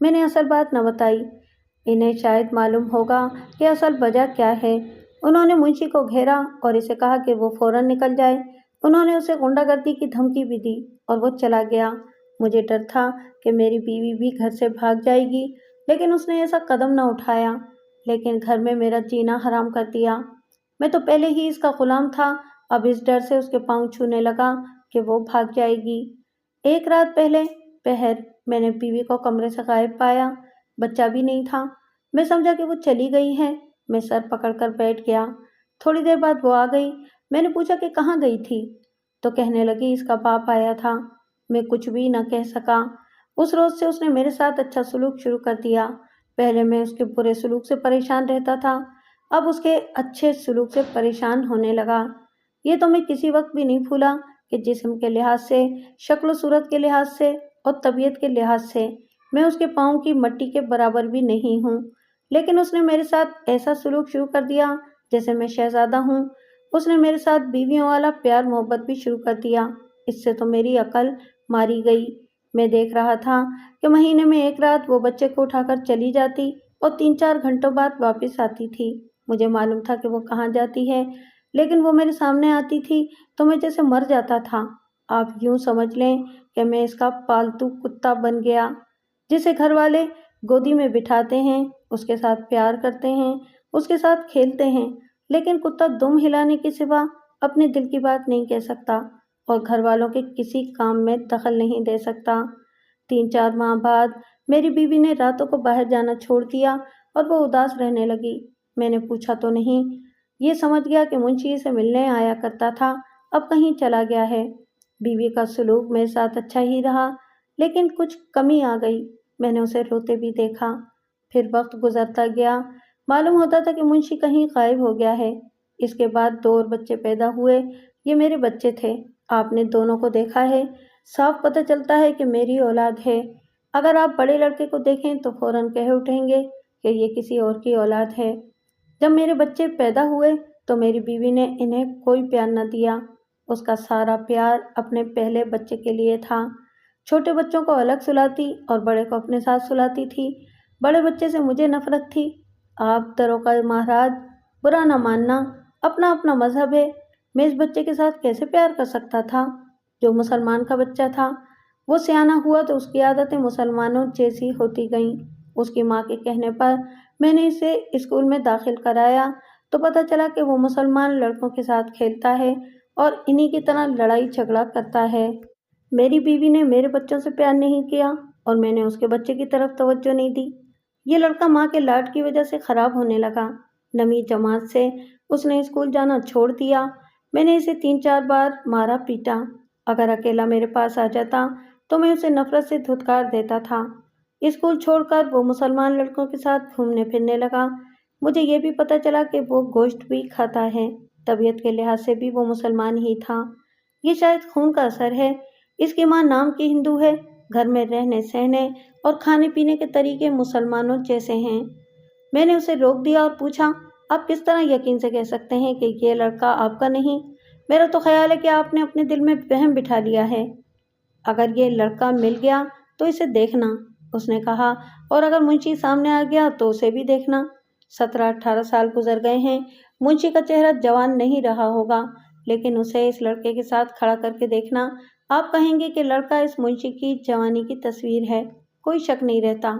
میں نے اصل بات نہ بتائی۔ انہیں شاید معلوم ہوگا کہ اصل وجہ کیا ہے۔ انہوں نے منشی کو گھیرا اور اسے کہا کہ وہ فوراً نکل جائے۔ انہوں نے اسے غنڈہ گردی کی دھمکی بھی دی اور وہ چلا گیا۔ مجھے ڈر تھا کہ میری بیوی بھی گھر سے بھاگ جائے گی، لیکن اس نے ایسا قدم نہ اٹھایا، لیکن گھر میں میرا جینا حرام کر دیا۔ میں تو پہلے ہی اس کا غلام تھا، اب اس ڈر سے اس کے پاؤں چھونے لگا کہ وہ بھاگ جائے گی۔ ایک رات پہلے پہر میں نے بیوی کو کمرے سے غائب پایا، بچہ بھی نہیں تھا۔ میں سمجھا کہ وہ چلی گئی ہے۔ میں سر پکڑ کر بیٹھ گیا۔ تھوڑی دیر بعد وہ آ گئی۔ میں نے پوچھا کہ کہاں گئی تھی، تو کہنے لگی اس کا باپ آیا تھا۔ میں کچھ بھی نہ کہہ سکا۔ اس روز سے اس نے میرے ساتھ اچھا سلوک شروع کر دیا۔ پہلے میں اس کے برے سلوک سے پریشان رہتا تھا، اب اس کے اچھے سلوک سے پریشان ہونے لگا۔ یہ تو میں کسی وقت بھی نہیں بھولا کہ جسم کے لحاظ سے، شکل و صورت کے لحاظ سے اور طبیعت کے لحاظ سے میں اس کے پاؤں کی مٹی کے برابر بھی نہیں ہوں، لیکن اس نے میرے ساتھ ایسا سلوک شروع کر دیا جیسے میں شہزادہ ہوں۔ اس نے میرے ساتھ بیویوں والا پیار محبت بھی شروع کر دیا۔ اس سے تو میری عقل ماری گئی۔ میں دیکھ رہا تھا کہ مہینے میں ایک رات وہ بچے کو اٹھا کر چلی جاتی اور 3-4 گھنٹوں بعد واپس آتی تھی۔ مجھے معلوم تھا کہ وہ کہاں جاتی ہے، لیکن وہ میرے سامنے آتی تھی تو میں جیسے مر جاتا تھا۔ آپ یوں سمجھ لیں کہ میں اس کا پالتو کتا بن گیا، جسے گھر والے گودی میں بٹھاتے ہیں، اس کے ساتھ پیار کرتے ہیں، اس کے ساتھ کھیلتے ہیں، لیکن کتا دم ہلانے کے سوا اپنے دل کی بات نہیں کہہ سکتا اور گھر والوں کے کسی کام میں دخل نہیں دے سکتا۔ 3-4 ماہ بعد میری بیوی نے راتوں کو باہر جانا چھوڑ دیا اور وہ اداس رہنے لگی۔ میں نے پوچھا تو نہیں، یہ سمجھ گیا کہ منشی سے ملنے آیا کرتا تھا، اب کہیں چلا گیا ہے۔ بیوی کا سلوک میرے ساتھ اچھا ہی رہا، لیکن کچھ کمی آ گئی۔ میں نے اسے روتے بھی دیکھا۔ پھر وقت گزرتا گیا، معلوم ہوتا تھا کہ منشی کہیں غائب ہو گیا ہے۔ اس کے بعد 2 اور بچے پیدا ہوئے۔ یہ میرے بچے تھے، آپ نے دونوں کو دیکھا ہے، صاف پتہ چلتا ہے کہ میری اولاد ہے۔ اگر آپ بڑے لڑکے کو دیکھیں تو فوراً کہہ اٹھیں گے کہ یہ کسی اور کی اولاد ہے۔ جب میرے بچے پیدا ہوئے تو میری بیوی نے انہیں کوئی پیار نہ دیا۔ اس کا سارا پیار اپنے پہلے بچے کے لیے تھا۔ چھوٹے بچوں کو الگ سلاتی اور بڑے کو اپنے ساتھ سلاتی تھی۔ بڑے بچے سے مجھے نفرت تھی۔ آپ دروقہ مہراج، برا نہ ماننا، اپنا اپنا مذہب ہے۔ میں اس بچے کے ساتھ کیسے پیار کر سکتا تھا جو مسلمان کا بچہ تھا؟ وہ سیانہ ہوا تو اس کی عادتیں مسلمانوں جیسی ہوتی گئیں۔ اس کی ماں کے کہنے پر میں نے اسے اسکول میں داخل کرایا تو پتہ چلا کہ وہ مسلمان لڑکوں کے ساتھ کھیلتا ہے اور انہی کی طرح لڑائی جھگڑا کرتا ہے۔ میری بیوی نے میرے بچوں سے پیار نہیں کیا اور میں نے اس کے بچے کی طرف توجہ نہیں دی۔ یہ لڑکا ماں کے لاڈ کی وجہ سے خراب ہونے لگا۔ 9ویں جماعت سے اس نے اسکول جانا چھوڑ دیا۔ میں نے اسے 3-4 بار مارا پیٹا۔ اگر اکیلا میرے پاس آ جاتا تو میں اسے نفرت سے دھتکار دیتا تھا۔ اسکول چھوڑ کر وہ مسلمان لڑکوں کے ساتھ گھومنے پھرنے لگا۔ مجھے یہ بھی پتہ چلا کہ وہ گوشت بھی کھاتا ہے۔ طبیعت کے لحاظ سے بھی وہ مسلمان ہی تھا۔ یہ شاید خون کا اثر ہے۔ اس کی ماں نام کی ہندو ہے، گھر میں رہنے سہنے اور کھانے پینے کے طریقے مسلمانوں جیسے ہیں۔ میں نے اسے روک دیا اور پوچھا، آپ کس طرح یقین سے کہہ سکتے ہیں کہ یہ لڑکا آپ کا نہیں؟ میرا تو خیال ہے کہ آپ نے اپنے دل میں وہم بٹھا لیا ہے۔ اگر یہ لڑکا مل گیا تو اسے دیکھنا، اس نے کہا، اور اگر منشی سامنے آ گیا تو اسے بھی دیکھنا۔ 17-18 سال گزر گئے ہیں۔ منشی کا چہرہ جوان نہیں رہا ہوگا، لیکن اسے اس لڑکے کے ساتھ کھڑا کر کے دیکھنا، آپ کہیں گے کہ لڑکا اس منشی کی جوانی کی تصویر ہے۔ کوئی شک نہیں رہتا۔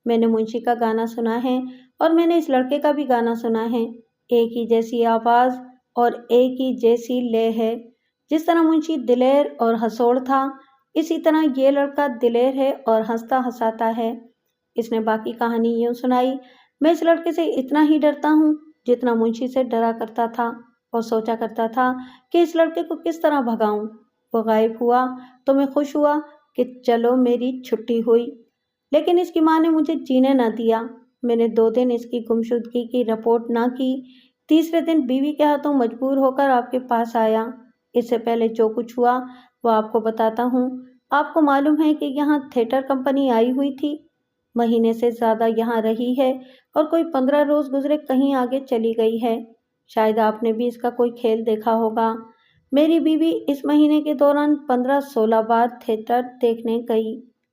میں نے منشی کا گانا سنا ہے اور میں نے اس لڑکے کا بھی گانا سنا ہے۔ ایک ہی جیسی آواز اور ایک ہی جیسی لے ہے۔ جس طرح منشی دلیر اور ہنسوڑ تھا، اسی طرح یہ لڑکا دلیر ہے اور ہنستا ہنساتا ہے۔ اس نے باقی کہانی یوں سنائی، میں اس لڑکے سے اتنا ہی ڈرتا ہوں جتنا منشی سے ڈرا کرتا تھا اور سوچا کرتا تھا کہ اس لڑکے کو کس طرح بھگاؤں۔ وہ غائب ہوا تو میں خوش ہوا کہ چلو میری چھٹی ہوئی، لیکن اس کی ماں نے مجھے جینے نہ دیا۔ میں نے 2 دن اس کی گمشدگی کی رپورٹ نہ کی۔ تیسرے دن بیوی کے ہاتھوں مجبور ہو کر آپ کے پاس آیا۔ اس سے پہلے جو کچھ ہوا وہ آپ کو بتاتا ہوں۔ آپ کو معلوم ہے کہ یہاں تھیٹر کمپنی آئی ہوئی تھی، مہینے سے زیادہ یہاں رہی ہے اور کوئی 15 روز گزرے کہیں آگے چلی گئی ہے۔ شاید آپ نے بھی اس کا کوئی کھیل دیکھا ہوگا۔ میری بیوی اس مہینے کے دوران 15-16 بار تھیٹر دیکھنے گئی۔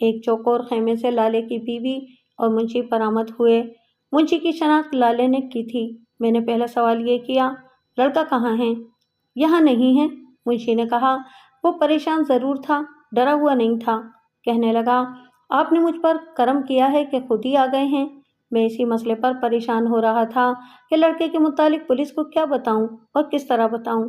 ایک چوکور خیمے سے لالے کی بیوی اور منشی برآمد ہوئے۔ منشی کی شناخت لالے نے کی تھی۔ میں نے پہلا سوال یہ کیا، لڑکا کہاں ہے؟ یہاں نہیں ہے، منشی نے کہا۔ وہ پریشان ضرور تھا، ڈرا ہوا نہیں تھا۔ کہنے لگا، آپ نے مجھ پر کرم کیا ہے کہ خود ہی آ گئے ہیں۔ میں اسی مسئلے پر پریشان ہو رہا تھا کہ لڑکے کے متعلق پولیس کو کیا بتاؤں اور کس طرح بتاؤں۔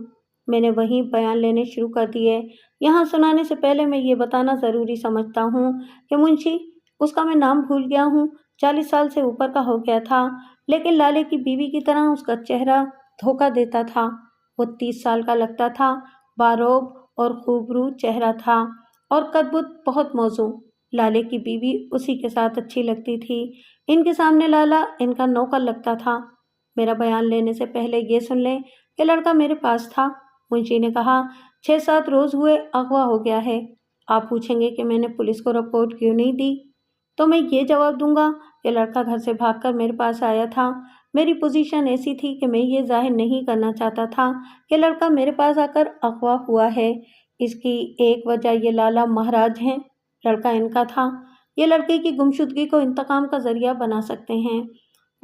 میں نے وہیں بیان لینے شروع کر دیے۔ یہاں سنانے سے پہلے میں یہ بتانا ضروری سمجھتا ہوں کہ منشی، اس کا میں نام بھول گیا ہوں، 40 سال سے اوپر کا ہو گیا تھا، لیکن لالے کی بیوی کی طرح اس کا چہرہ دھوکہ دیتا تھا۔ وہ 30 سال کا لگتا تھا، باروب اور خوبرو چہرہ تھا اور قد بد بہت موزوں۔ لالے کی بیوی اسی کے ساتھ اچھی لگتی تھی۔ ان کے سامنے لالا ان کا نوکر لگتا تھا۔ میرا بیان لینے سے پہلے یہ سن لیں کہ لڑکا میرے پاس تھا۔ منشی نے کہا، 6-7 روز ہوئے اغوا ہو گیا ہے۔ آپ پوچھیں گے کہ میں نے پولیس کو رپورٹ کیوں نہیں دی، تو میں یہ جواب دوں گا کہ لڑکا گھر سے بھاگ کر میرے پاس آیا تھا۔ میری پوزیشن ایسی تھی کہ میں یہ ظاہر نہیں کرنا چاہتا تھا کہ لڑکا میرے پاس آ کر اغوا ہوا ہے۔ اس کی ایک وجہ یہ لالا مہاراج ہیں، لڑکا ان کا تھا۔ یہ لڑکے کی گمشدگی کو انتقام کا ذریعہ بنا سکتے ہیں۔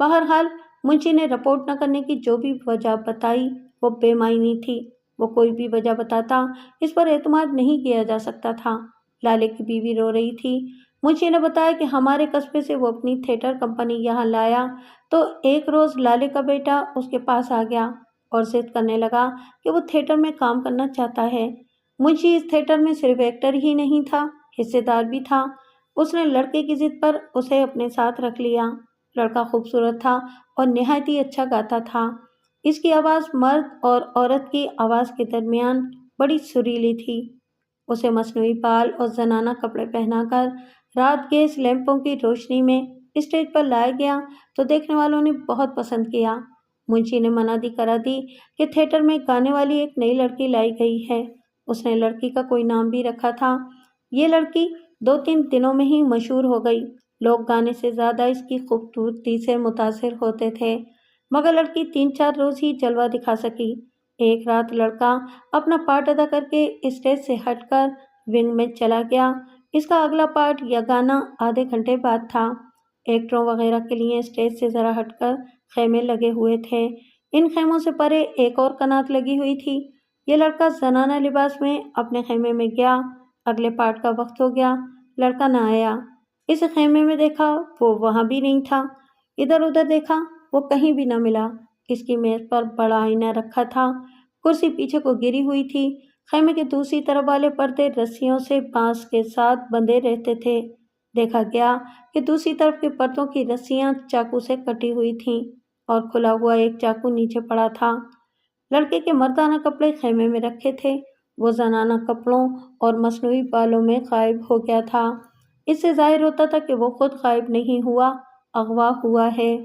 بہرحال منشی نے رپورٹ نہ کرنے کی جو بھی وجہ بتائی وہ بے معنی تھی۔ وہ کوئی بھی وجہ بتاتا، اس پر اعتماد نہیں کیا جا سکتا تھا۔ لالے کی بیوی رو رہی تھی۔ منشی نے بتایا کہ ہمارے قصبے سے وہ اپنی تھیٹر کمپنی یہاں لایا تو ایک روز لالے کا بیٹا اس کے پاس آ گیا اور ضد کرنے لگا کہ وہ تھیٹر میں کام کرنا چاہتا ہے۔ منشی اس تھیٹر میں صرف ایکٹر ہی نہیں تھا، حصے دار بھی تھا۔ اس نے لڑکے کی ضد پر اسے اپنے ساتھ رکھ لیا۔ لڑکا خوبصورت تھا اور نہایت ہی اچھا گاتا تھا۔ اس کی آواز مرد اور عورت کی آواز کے درمیان بڑی سریلی تھی۔ اسے مصنوعی بال اور زنانہ کپڑے پہنا کر رات گیس لیمپوں کی روشنی میں اسٹیج پر لایا گیا تو دیکھنے والوں نے بہت پسند کیا۔ منشی نے منادی کرا دی کہ تھیٹر میں گانے والی ایک نئی لڑکی لائی گئی ہے۔ اس نے لڑکی کا کوئی نام بھی رکھا تھا۔ یہ لڑکی 2-3 دنوں میں ہی مشہور ہو گئی۔ لوگ گانے سے زیادہ اس کی خوبصورتی سے متاثر ہوتے تھے، مگر لڑکی 3-4 روز ہی جلوہ دکھا سکی۔ ایک رات لڑکا اپنا پارٹ ادا کر کے اسٹیج سے ہٹ کر ونگ میں چلا گیا۔ اس کا اگلا پارٹ یا گانا آدھے گھنٹے بعد تھا۔ ایکٹروں وغیرہ کے لیے اسٹیج سے ذرا ہٹ کر خیمے لگے ہوئے تھے۔ ان خیموں سے پرے ایک اور کنات لگی ہوئی تھی۔ یہ لڑکا زنانہ لباس میں اپنے خیمے میں گیا۔ اگلے پارٹ کا وقت ہو گیا، لڑکا نہ آیا۔ اس خیمے میں دیکھا، وہ وہاں بھی نہیں تھا۔ ادھر ادھر دیکھا، وہ کہیں بھی نہ ملا۔ اس کی میز پر بڑا آئینہ رکھا تھا، کرسی پیچھے کو گری ہوئی تھی۔ خیمے کے دوسری طرف والے پردے رسیوں سے بانس کے ساتھ بندھے رہتے تھے۔ دیکھا گیا کہ دوسری طرف کے پردوں کی رسیاں چاقو سے کٹی ہوئی تھیں اور کھلا ہوا ایک چاقو نیچے پڑا تھا۔ لڑکے کے مردانہ کپڑے خیمے میں رکھے تھے۔ وہ زنانہ کپڑوں اور مصنوعی بالوں میں غائب ہو گیا تھا۔ اس سے ظاہر ہوتا تھا کہ وہ خود غائب نہیں ہوا، اغوا ہوا ہے۔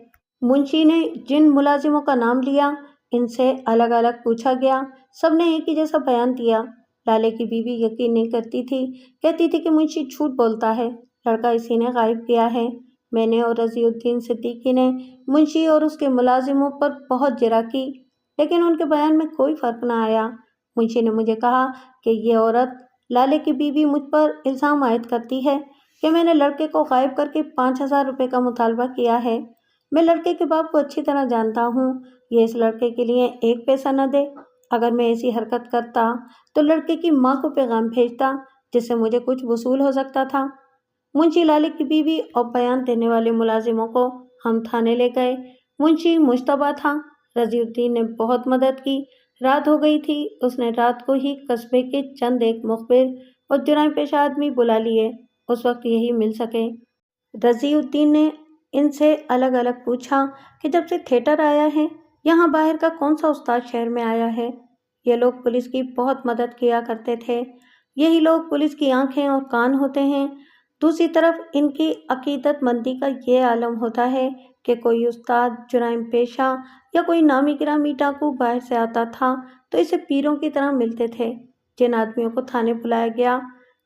منشی نے جن ملازموں کا نام لیا، ان سے الگ الگ پوچھا گیا۔ سب نے ایک ہی جیسا بیان دیا۔ لالے کی بیوی یقین نہیں کرتی تھی، کہتی تھی کہ منشی جھوٹ بولتا ہے، لڑکا اسی نے غائب کیا ہے۔ میں نے اور رضی الدین صدیقی نے منشی اور اس کے ملازموں پر بہت جرح کی، لیکن ان کے بیان میں کوئی فرق نہ آیا۔ منشی نے مجھے کہا کہ یہ عورت لالے کی بیوی مجھ پر الزام عائد کرتی ہے کہ میں نے لڑکے کو غائب کر کے 5,000 روپے کا مطالبہ کیا ہے۔ میں لڑکے کے باپ کو اچھی طرح جانتا ہوں، یہ اس لڑکے کے لیے 1 پیسہ نہ دے۔ اگر میں ایسی حرکت کرتا تو لڑکے کی ماں کو پیغام بھیجتا، جس سے مجھے کچھ وصول ہو سکتا تھا۔ منشی، لالے کی بیوی اور بیان دینے والے ملازموں کو ہم تھانے لے گئے۔ منشی مشتبہ تھا۔ رضی الدین نے بہت مدد کی۔ رات ہو گئی تھی۔ اس نے رات کو ہی قصبے کے چند ایک مخبر اور جرائم پیشہ آدمی بلا لیے، اس وقت یہی مل سکے۔ رضی الدین نے ان سے الگ الگ پوچھا کہ جب سے تھیٹر آیا ہے، یہاں باہر کا کون سا استاد شہر میں آیا ہے؟ یہ لوگ پولیس کی بہت مدد کیا کرتے تھے۔ یہی لوگ پولیس کی آنکھیں اور کان ہوتے ہیں۔ دوسری طرف ان کی عقیدت مندی کا یہ عالم ہوتا ہے کہ کوئی استاد، جرائم پیشہ یا کوئی نامی گرامی ڈاکو باہر سے آتا تھا تو اسے پیروں کی طرح ملتے تھے۔ جن آدمیوں کو تھانے بلایا گیا،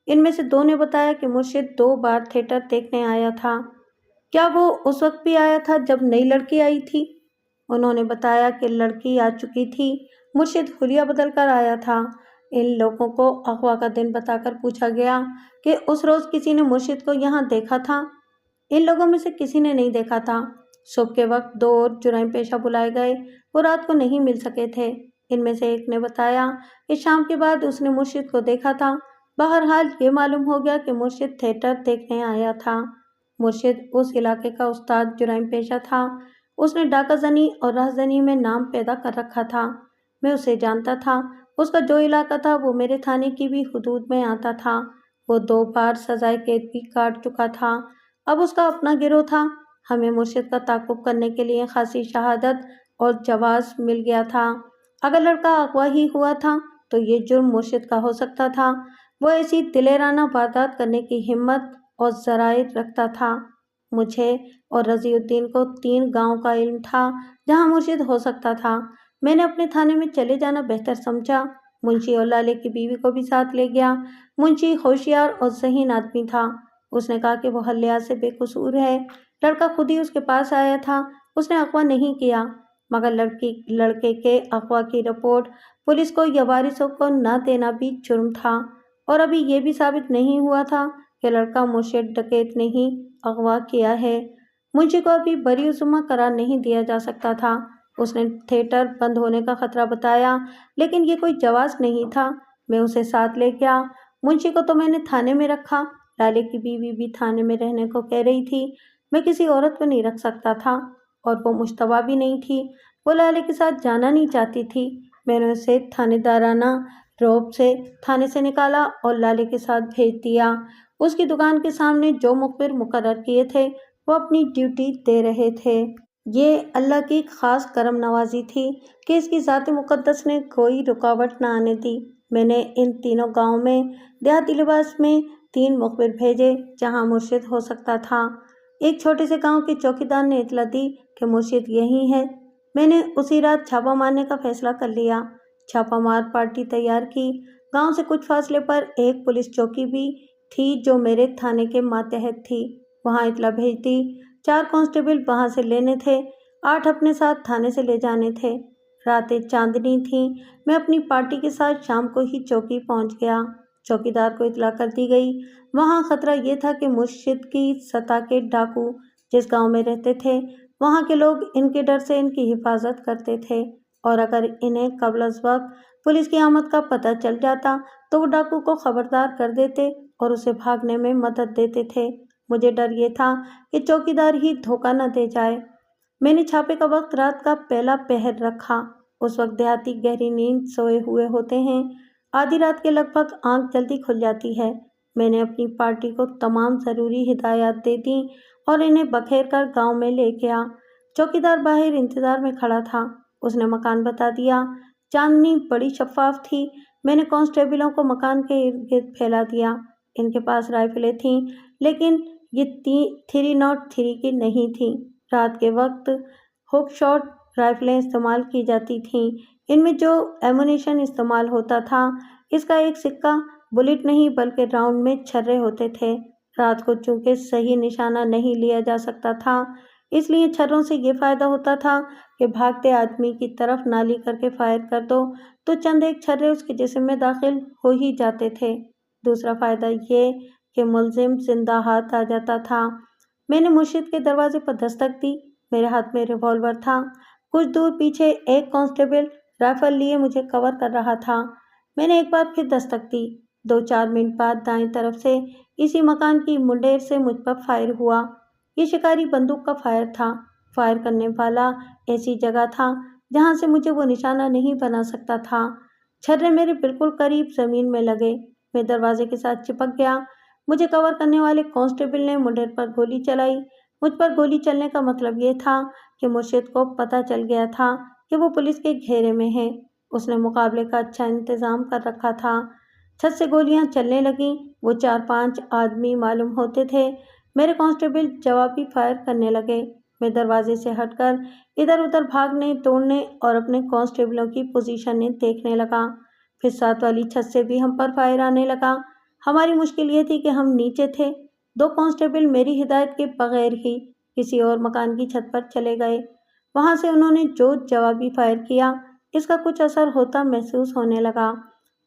ان میں سے 2 نے بتایا کہ مرشد 2 بار تھیٹر دیکھنے آیا تھا۔ کیا وہ اس وقت بھی آیا تھا جب نئی لڑکی آئی تھی؟ انہوں نے بتایا کہ لڑکی آ چکی تھی، مرشد حلیہ بدل کر آیا تھا۔ ان لوگوں کو اغوا کا دن بتا کر پوچھا گیا کہ اس روز کسی نے مرشد کو یہاں دیکھا تھا۔ ان لوگوں میں سے کسی نے نہیں دیکھا تھا۔ صبح کے وقت 2 اور جرائم پیشہ بلائے گئے، وہ رات کو نہیں مل سکے تھے۔ ان میں سے ایک نے بتایا کہ شام کے بعد اس نے مرشد کو دیکھا تھا۔ بہرحال یہ معلوم ہو گیا کہ مرشد تھیٹر دیکھنے آیا تھا۔ مرشد اس علاقے کا استاد جرائم پیشہ تھا۔ اس نے ڈاکہ زنی اور راہ زنی میں نام پیدا کر رکھا تھا۔ میں اسے جانتا تھا۔ اس کا جو علاقہ تھا وہ میرے تھانے کی بھی حدود میں آتا تھا۔ وہ 2 بار سزائے قید بھی کاٹ چکا تھا۔ اب اس کا اپنا گروہ تھا۔ ہمیں مرشد کا تعاقب کرنے کے لیے خاصی شہادت اور جواز مل گیا تھا۔ اگر لڑکا اغوا ہی ہوا تھا تو یہ جرم مرشد کا ہو سکتا تھا۔ وہ ایسی دلیرانہ واردات کرنے کی ہمت اور ذرائع رکھتا تھا۔ مجھے اور رضی الدین کو 3 گاؤں کا علم تھا جہاں مرشد ہو سکتا تھا۔ میں نے اپنے تھانے میں چلے جانا بہتر سمجھا۔ منشی اور لالے کی بیوی کو بھی ساتھ لے گیا۔ منشی ہوشیار اور ذہین آدمی تھا۔ اس نے کہا کہ وہ ہر لحاظ سے بے قصور ہے۔ لڑکا خود ہی اس کے پاس آیا تھا۔ اس نے اغوا نہیں کیا، مگر لڑکے کے اغوا کی رپورٹ پولیس کو یا وارثوں کو نہ دینا بھی جرم تھا، اور ابھی یہ بھی ثابت نہیں ہوا تھا کہ لڑکا مرشد ڈکیت نے ہی اغوا کیا ہے۔ منشی کو ابھی بری الذمہ قرار نہیں دیا جا سکتا تھا۔ اس نے تھیٹر بند ہونے کا خطرہ بتایا، لیکن یہ کوئی جواز نہیں تھا۔ میں اسے ساتھ لے گیا۔ منشی کو تو میں نے تھانے میں رکھا، لالے کی بیوی بھی تھانے میں رہنے کو کہہ رہی تھی۔ میں کسی عورت کو نہیں رکھ سکتا تھا، اور وہ مشتبہ بھی نہیں تھی۔ وہ لالے کے ساتھ جانا نہیں چاہتی تھی۔ میں نے اسے تھانے دارانہ رعب سے تھانے سے نکالا اور لالے کے ساتھ بھیج دیا۔ اس کی دکان کے سامنے جو مخبر مقرر کیے تھے وہ اپنی ڈیوٹی دے رہے تھے۔ یہ اللہ کی خاص کرم نوازی تھی کہ اس کی ذات مقدس نے کوئی رکاوٹ نہ آنے دی۔ میں نے ان تینوں گاؤں میں دیہاتی لباس میں 3 مخبر بھیجے جہاں مرشد ہو سکتا تھا۔ ایک چھوٹے سے گاؤں کے چوکیدار نے اطلاع دی کہ مرشد یہی ہے۔ میں نے اسی رات چھاپا مارنے کا فیصلہ کر لیا۔ چھاپا مار پارٹی تیار کی۔ گاؤں سے کچھ فاصلے پر ایک پولیس چوکی بھی تھی جو میرے تھانے کے ماتحت تھی۔ وہاں اطلاع بھیج دی۔ 4 کانسٹیبل وہاں سے لینے تھے، 8 اپنے ساتھ تھانے سے لے جانے تھے۔ راتیں چاندنی تھیں۔ میں اپنی پارٹی کے ساتھ شام کو ہی چوکی پہنچ گیا۔ چوکیدار کو اطلاع کر دی گئی۔ وہاں خطرہ یہ تھا کہ مرشد کی سطح کے ڈاکو جس گاؤں میں رہتے تھے، وہاں کے لوگ ان کے ڈر سے ان کی حفاظت کرتے تھے، اور اگر انہیں قبل از وقت پولیس کی آمد کا پتہ چل جاتا تو وہ ڈاکو کو خبردار کر دیتے اور اسے بھاگنے میں مدد دیتے تھے۔ مجھے ڈر یہ تھا کہ چوکیدار ہی دھوکہ نہ دے جائے۔ میں نے چھاپے کا وقت رات کا پہلا پہر رکھا۔ اس وقت دیہاتی گہری نیند سوئے ہوئے ہوتے ہیں۔ آدھی رات کے لگ بھگ آنکھ جلدی کھل جاتی ہے۔ میں نے اپنی پارٹی کو تمام ضروری ہدایات دے دیں اور انہیں بکھیر کر گاؤں میں لے گیا۔ چوکیدار باہر انتظار میں کھڑا تھا۔ اس نے مکان بتا دیا۔ چاندنی بڑی شفاف تھی۔ میں نے کانسٹیبلوں کو مکان کے ارد گرد پھیلا دیا۔ ان کے پاس رائفلیں تھیں، لیکن یہ 303 کی نہیں تھیں۔ رات کے وقت ہک شاٹ رائفلیں استعمال کی جاتی تھیں۔ ان میں جو ایمونیشن استعمال ہوتا تھا، اس کا ایک سکہ بلٹ نہیں بلکہ راؤنڈ میں چھرے ہوتے تھے۔ رات کو چونکہ صحیح نشانہ نہیں لیا جا سکتا تھا، اس لیے چھروں سے یہ فائدہ ہوتا تھا کہ بھاگتے آدمی کی طرف نالی کر کے فائر کر دو تو چند ایک چھرے اس کے جسم میں داخل ہو ہی جاتے تھے۔ دوسرا فائدہ یہ کہ ملزم زندہ ہاتھ آ جاتا تھا۔ میں نے مرشد کے دروازے پر دستک دی۔ میرے ہاتھ میں ریوالور تھا۔ کچھ دور پیچھے ایک کانسٹیبل رائفل لیے مجھے کور کر رہا تھا۔ میں نے ایک بار پھر دستک دی۔ 2-4 منٹ بعد دائیں طرف سے اسی مکان کی منڈیر سے مجھ پر فائر ہوا۔ یہ شکاری بندوق کا فائر تھا۔ فائر کرنے والا ایسی جگہ تھا جہاں سے مجھے وہ نشانہ نہیں بنا سکتا تھا۔ چھرے میرے بالکل قریب زمین میں لگے۔ میں دروازے کے ساتھ چپک گیا۔ مجھے کور کرنے والے کانسٹیبل نے منڈیر پر گولی چلائی۔ مجھ پر گولی چلنے کا مطلب یہ تھا کہ مرشد کو پتہ چل گیا تھا کہ وہ پولیس کے گھیرے میں ہے۔ اس نے مقابلے کا اچھا انتظام کر رکھا تھا۔ چھت سے گولیاں چلنے لگیں۔ وہ 4-5 آدمی معلوم ہوتے تھے۔ میرے کانسٹیبل جوابی فائر کرنے لگے۔ میں دروازے سے ہٹ کر ادھر ادھر بھاگنے، دوڑنے اور اپنے کانسٹیبلوں کی پوزیشنیں دیکھنے لگا۔ پھر ساتھ والی چھت سے بھی ہم پر فائر آنے لگا۔ ہماری مشکل یہ تھی کہ ہم نیچے تھے۔ 2 کانسٹیبل میری ہدایت کے بغیر ہی کسی اور مکان کی چھت پر چلے گئے۔ وہاں سے انہوں نے جو جوابی فائر کیا، اس کا کچھ اثر ہوتا محسوس ہونے لگا۔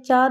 4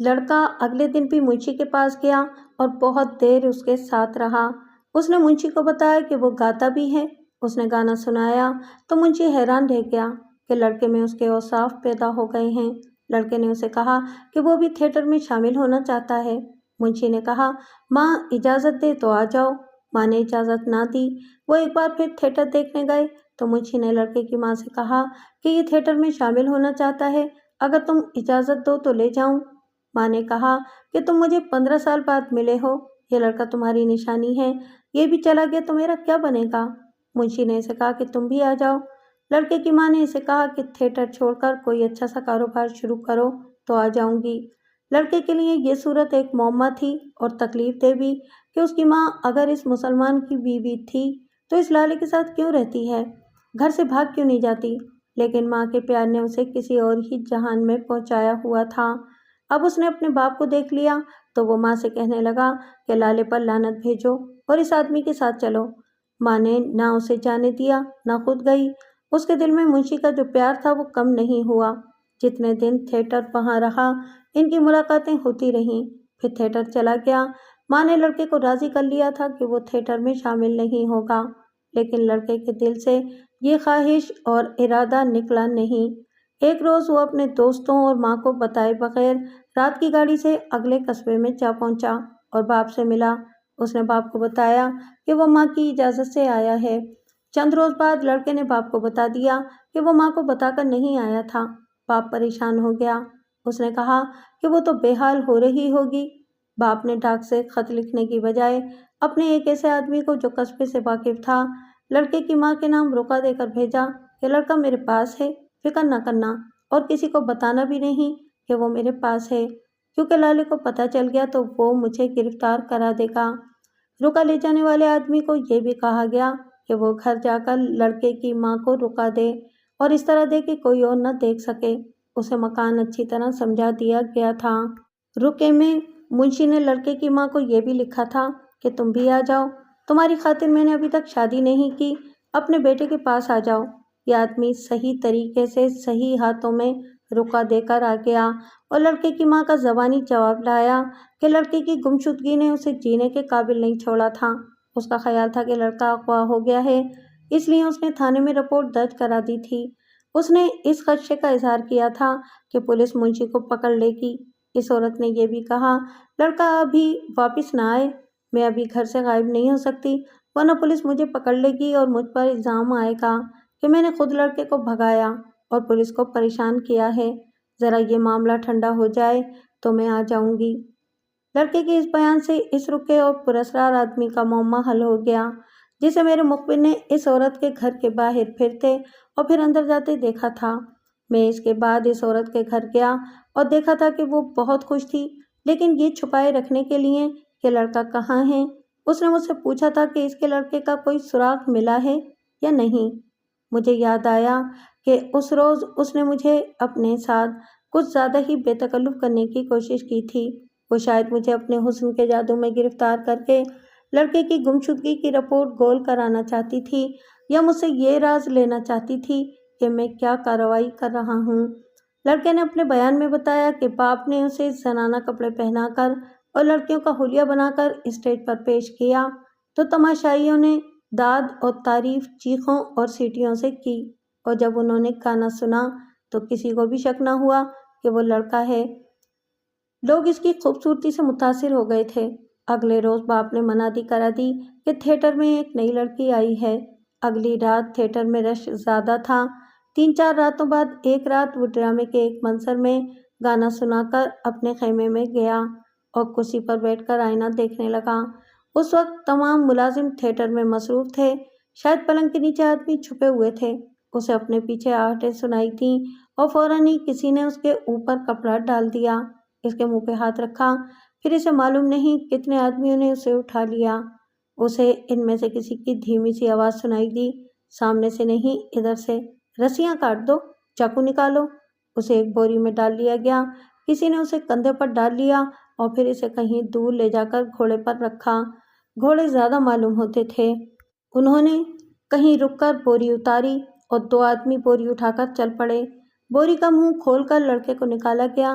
لڑکا اگلے دن بھی منشی کے پاس گیا اور بہت دیر اس کے ساتھ رہا۔ اس نے منشی کو بتایا کہ وہ گاتا بھی ہے۔ اس نے گانا سنایا تو منشی حیران رہ گیا کہ لڑکے میں اس کے اوصاف پیدا ہو گئے ہیں۔ لڑکے نے اسے کہا کہ وہ بھی تھیٹر میں شامل ہونا چاہتا ہے۔ منشی نے کہا، ماں اجازت دے تو آ جاؤ۔ ماں نے اجازت نہ دی۔ وہ ایک بار پھر تھیٹر دیکھنے گئے تو منشی نے لڑکے کی ماں سے کہا کہ یہ تھیٹر میں شامل ہونا چاہتا ہے، اگر تم اجازت دو تو لے جاؤں۔ ماں نے کہا کہ تم مجھے 15 سال بعد ملے ہو، یہ لڑکا تمہاری نشانی ہے، یہ بھی چلا گیا تو میرا کیا بنے گا؟ منشی نے اسے کہا کہ تم بھی آ جاؤ۔ لڑکے کی ماں نے اسے کہا کہ تھیٹر چھوڑ کر کوئی اچھا سا کاروبار شروع کرو تو آ جاؤں گی۔ لڑکے کے لیے یہ صورت ایک معمہ تھی اور تکلیف دہ بھی کہ اس کی ماں اگر اس مسلمان کی بیوی تھی تو اس لالے کے ساتھ کیوں رہتی ہے، گھر سے بھاگ کیوں نہیں جاتی؟ لیکن ماں کے پیار نے اسے کسی اور ہی جہان میں پہنچایا ہوا تھا۔ اب اس نے اپنے باپ کو دیکھ لیا تو وہ ماں سے کہنے لگا کہ لالے پر لعنت بھیجو اور اس آدمی کے ساتھ چلو۔ ماں نے نہ اسے جانے دیا نہ خود گئی۔ اس کے دل میں منشی کا جو پیار تھا وہ کم نہیں ہوا۔ جتنے دن تھیٹر وہاں رہا ان کی ملاقاتیں ہوتی رہیں۔ پھر تھیٹر چلا گیا۔ ماں نے لڑکے کو راضی کر لیا تھا کہ وہ تھیٹر میں شامل نہیں ہوگا، لیکن لڑکے کے دل سے یہ خواہش اور ارادہ نکلا نہیں۔ ایک روز وہ اپنے دوستوں اور ماں کو بتائے بغیر رات کی گاڑی سے اگلے قصبے میں جا پہنچا اور باپ سے ملا۔ اس نے باپ کو بتایا کہ وہ ماں کی اجازت سے آیا ہے۔ چند روز بعد لڑکے نے باپ کو بتا دیا کہ وہ ماں کو بتا کر نہیں آیا تھا۔ باپ پریشان ہو گیا۔ اس نے کہا کہ وہ تو بے حال ہو رہی ہوگی۔ باپ نے ڈاک سے خط لکھنے کی بجائے اپنے ایک ایسے آدمی کو جو قصبے سے واقف تھا لڑکے کی ماں کے نام رقیہ دے کر بھیجا کہ لڑکا میرے پاس ہے، فکر نہ کرنا اور کسی کو بتانا بھی نہیں کہ وہ میرے پاس ہے، کیونکہ لالے کو پتہ چل گیا تو وہ مجھے گرفتار کرا دے گا۔ رقیہ لے جانے والے آدمی کو یہ بھی کہا گیا کہ وہ گھر جا کر لڑکے کی ماں کو رقیہ دے اور اس طرح دے کہ کوئی اور نہ دیکھ سکے۔ اسے مکان اچھی طرح سمجھا دیا گیا تھا۔ رقیہ میں منشی نے لڑکے کی ماں کو یہ بھی لکھا تھا کہ تم بھی آ جاؤ، تمہاری خاطر میں نے ابھی تک شادی نہیں کی، اپنے بیٹے کے پاس آ جاؤ۔ یہ آدمی صحیح طریقے سے صحیح ہاتھوں میں رقیہ دے کر آ گیا اور لڑکے کی ماں کا زبانی جواب لایا کہ لڑکے کی گمشدگی نے اسے جینے کے قابل نہیں چھوڑا تھا۔ اس کا خیال تھا کہ لڑکا اغوا ہو گیا ہے، اس لیے اس نے تھانے میں رپورٹ درج کرا دی تھی۔ اس نے اس خدشے کا اظہار کیا تھا کہ پولیس منشی کو پکڑ لے گی۔ اس عورت نے یہ بھی کہا، لڑکا ابھی واپس نہ آئے، میں ابھی گھر سے غائب نہیں ہو سکتی، ورنہ پولیس مجھے پکڑ لے گی اور مجھ پر الزام آئے گا کہ میں نے خود لڑکے کو بھگایا اور پولیس کو پریشان کیا ہے۔ ذرا یہ معاملہ ٹھنڈا ہو جائے تو میں آ جاؤں گی۔ لڑکے کے اس بیان سے اس رقیہ اور پراسرار آدمی کا معمہ حل ہو گیا، جسے میرے مخبر نے اس عورت کے گھر کے باہر پھرتے اور پھر اندر جاتے دیکھا تھا۔ میں اس کے بعد اس عورت کے گھر گیا اور دیکھا تھا کہ وہ بہت خوش تھی، لیکن یہ چھپائے رکھنے کے لیے کہ لڑکا کہاں ہے۔ اس نے مجھ سے پوچھا تھا کہ اس کے لڑکے کا کوئی سراغ ملا ہے یا نہیں۔ مجھے یاد آیا کہ اس روز اس نے مجھے اپنے ساتھ کچھ زیادہ ہی بے تکلف کرنے کی کوشش کی تھی۔ وہ شاید مجھے اپنے حسن کے جادو میں گرفتار کر کے لڑکے کی گمشدگی کی رپورٹ گول کرانا چاہتی تھی یا مجھ سے یہ راز لینا چاہتی تھی کہ میں کیا کارروائی کر رہا ہوں۔ لڑکے نے اپنے بیان میں بتایا کہ باپ نے اسے زنانہ کپڑے پہنا کر اور لڑکیوں کا حلیہ بنا کر اسٹیج پر پیش کیا تو تماشائیوں نے داد اور تعریف چیخوں اور سیٹیوں سے کی، اور جب انہوں نے گانا سنا تو کسی کو بھی شک نہ ہوا کہ وہ لڑکا ہے۔ لوگ اس کی خوبصورتی سے متاثر ہو گئے تھے۔ اگلے روز باپ نے منادی کرا دی کہ تھیٹر میں ایک نئی لڑکی آئی ہے۔ اگلی رات تھیٹر میں رش زیادہ تھا۔ 3-4 راتوں بعد ایک رات وہ ڈرامے کے ایک منظر میں گانا سنا کر اپنے خیمے میں گیا اور کرسی پر بیٹھ کر آئینہ دیکھنے لگا۔ اس وقت تمام ملازم تھیٹر میں مصروف تھے، شاید پلنگ کے نیچے آدمی چھپے ہوئے تھے۔ اسے اپنے پیچھے آہٹیں سنائی تھیں اور فوراً ہی کسی نے اس کے اوپر کپڑا ڈال دیا، اس کے منہ پہ ہاتھ رکھا، پھر اسے معلوم نہیں کتنے آدمیوں نے اسے اٹھا لیا۔ اسے ان میں سے کسی کی دھیمی سی آواز سنائی دی، سامنے سے نہیں ادھر سے، رسیاں کاٹ دو، چاقو نکالو۔ اسے ایک بوری میں ڈال لیا گیا، کسی نے اسے کندھے پر ڈال لیا اور پھر اسے کہیں دور لے جا کر گھوڑے پر رکھا۔ گھوڑے زیادہ معلوم ہوتے تھے۔ انہوں نے کہیں رک کر بوری اتاری اور 2 آدمی بوری اٹھا کر چل پڑے۔ بوری کا منہ کھول کر لڑکے کو نکالا گیا۔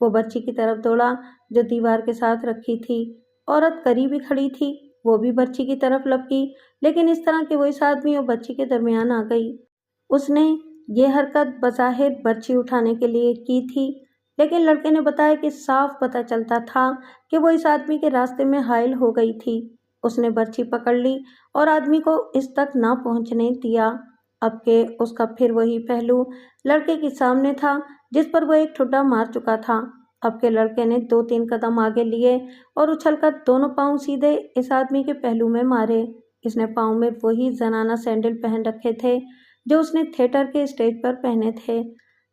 وہ بچی کی طرف دوڑا جو دیوار کے ساتھ رکھی تھی۔ عورت قریب ہی کھڑی تھی، وہ بھی برچی کی طرف لپکی، لیکن اس طرح کہ وہ اس آدمی اور بچی کے درمیان آ گئی۔ اس نے یہ حرکت بظاہر برچی اٹھانے کے لیے کی تھی، لیکن لڑکے نے بتایا کہ صاف پتہ چلتا تھا کہ وہ اس آدمی کے راستے میں حائل ہو گئی تھی۔ اس نے برچی پکڑ لی اور آدمی کو اس تک نہ پہنچنے دیا، اب کہ اس کا پھر وہی پہلو لڑکے کے سامنے تھا جس پر وہ ایک ٹھڈا مار چکا تھا۔ اب کے لڑکے نے 2-3 قدم آگے لیے اور اچھل کر دونوں پاؤں سیدھے اس آدمی کے پہلو میں مارے۔ اس نے پاؤں میں وہی زنانہ سینڈل پہن رکھے تھے جو اس نے تھیٹر کے اسٹیج پر پہنے تھے۔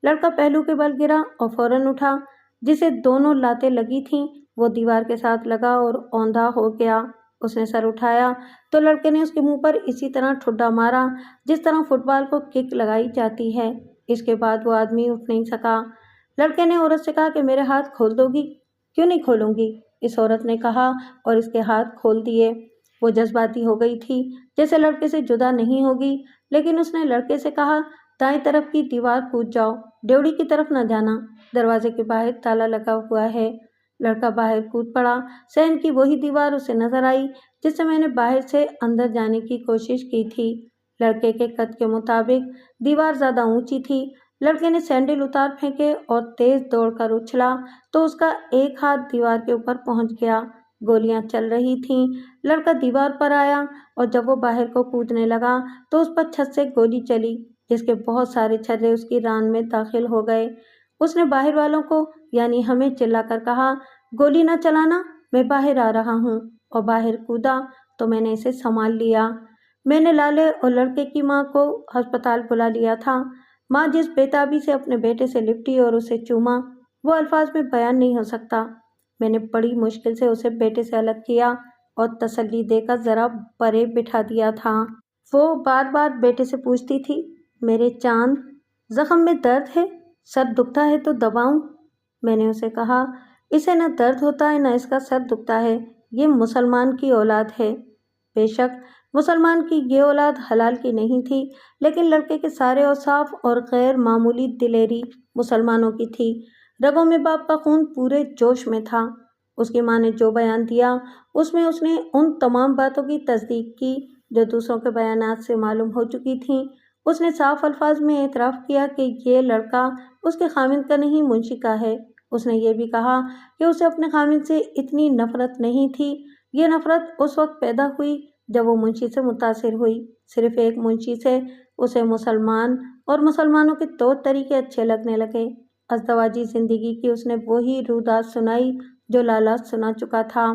لڑکا پہلو کے بل گرا اور فوراً اٹھا۔ جسے دونوں لاتیں لگی تھیں وہ دیوار کے ساتھ لگا اور اوندھا ہو گیا۔ اس نے سر اٹھایا تو لڑکے نے اس کے منہ پر اسی طرح ٹھڈا مارا جس طرح فٹ بال کو کک لگائی جاتی ہے۔ اس کے بعد وہ آدمی اٹھ نہیں سکا۔ لڑکے نے عورت سے کہا کہ میرے ہاتھ کھول دو گی؟ کیوں نہیں کھولوں گی، اس عورت نے کہا اور اس کے ہاتھ کھول دیے۔ وہ جذباتی ہو گئی تھی، جیسے لڑکے سے جدا نہیں ہوگی، لیکن اس نے لڑکے سے کہا دائیں طرف کی دیوار کود جاؤ، ڈیوڑی کی طرف نہ جانا، دروازے کے باہر تالا لگا ہوا ہے۔ لڑکا باہر کود پڑا۔ صحن کی وہی دیوار اسے نظر آئی جس سے میں نے باہر سے اندر جانے کی کوشش کی تھی۔ لڑکے کے قد کے مطابق دیوار زیادہ اونچی تھی۔ لڑکے نے سینڈل اتار پھینکے اور تیز دوڑ کر اچھلا تو اس کا ایک ہاتھ دیوار کے اوپر پہنچ گیا۔ گولیاں چل رہی تھیں۔ لڑکا دیوار پر آیا اور جب وہ باہر کو کودنے لگا تو اس پر چھت سے گولی چلی جس کے بہت سارے چھرے اس کی ران میں داخل ہو گئے۔ اس نے باہر والوں کو یعنی ہمیں چلا کر کہا گولی نہ چلانا، میں باہر آ رہا ہوں، اور باہر کودا تو میں نے اسے سنبھال لیا۔ میں نے لالے اور لڑکے کی ماں کو ہسپتال بلا لیا تھا۔ ماں جس بےتابی سے اپنے بیٹے سے لپٹی اور اسے چوما وہ الفاظ میں بیان نہیں ہو سکتا۔ میں نے بڑی مشکل سے اسے بیٹے سے الگ کیا اور تسلی دے کر ذرا پرے بٹھا دیا تھا۔ وہ بار بار بیٹے سے پوچھتی تھی میرے چاند، زخم میں درد ہے؟ سر دکھتا ہے تو دباؤں؟ میں نے اسے کہا اسے نہ درد ہوتا ہے نہ اس کا سر دکھتا ہے، یہ مسلمان کی اولاد ہے۔ بے شک مسلمان کی یہ اولاد حلال کی نہیں تھی، لیکن لڑکے کے سارے اوصاف اور غیر معمولی دلیری مسلمانوں کی تھی۔ رگوں میں باپ کا خون پورے جوش میں تھا۔ اس کی ماں نے جو بیان دیا اس میں اس نے ان تمام باتوں کی تصدیق کی جو دوسروں کے بیانات سے معلوم ہو چکی تھیں۔ اس نے صاف الفاظ میں اعتراف کیا کہ یہ لڑکا اس کے خامند کا نہیں منشی کا ہے۔ اس نے یہ بھی کہا کہ اسے اپنے خامند سے اتنی نفرت نہیں تھی۔ یہ نفرت اس وقت پیدا ہوئی جب وہ منشی سے متاثر ہوئی، صرف ایک منشی سے۔ اسے مسلمان اور مسلمانوں کے طور طریقے اچھے لگنے لگے۔ ازدواجی زندگی کی اس نے وہی رودات سنائی جو لالا سنا چکا تھا۔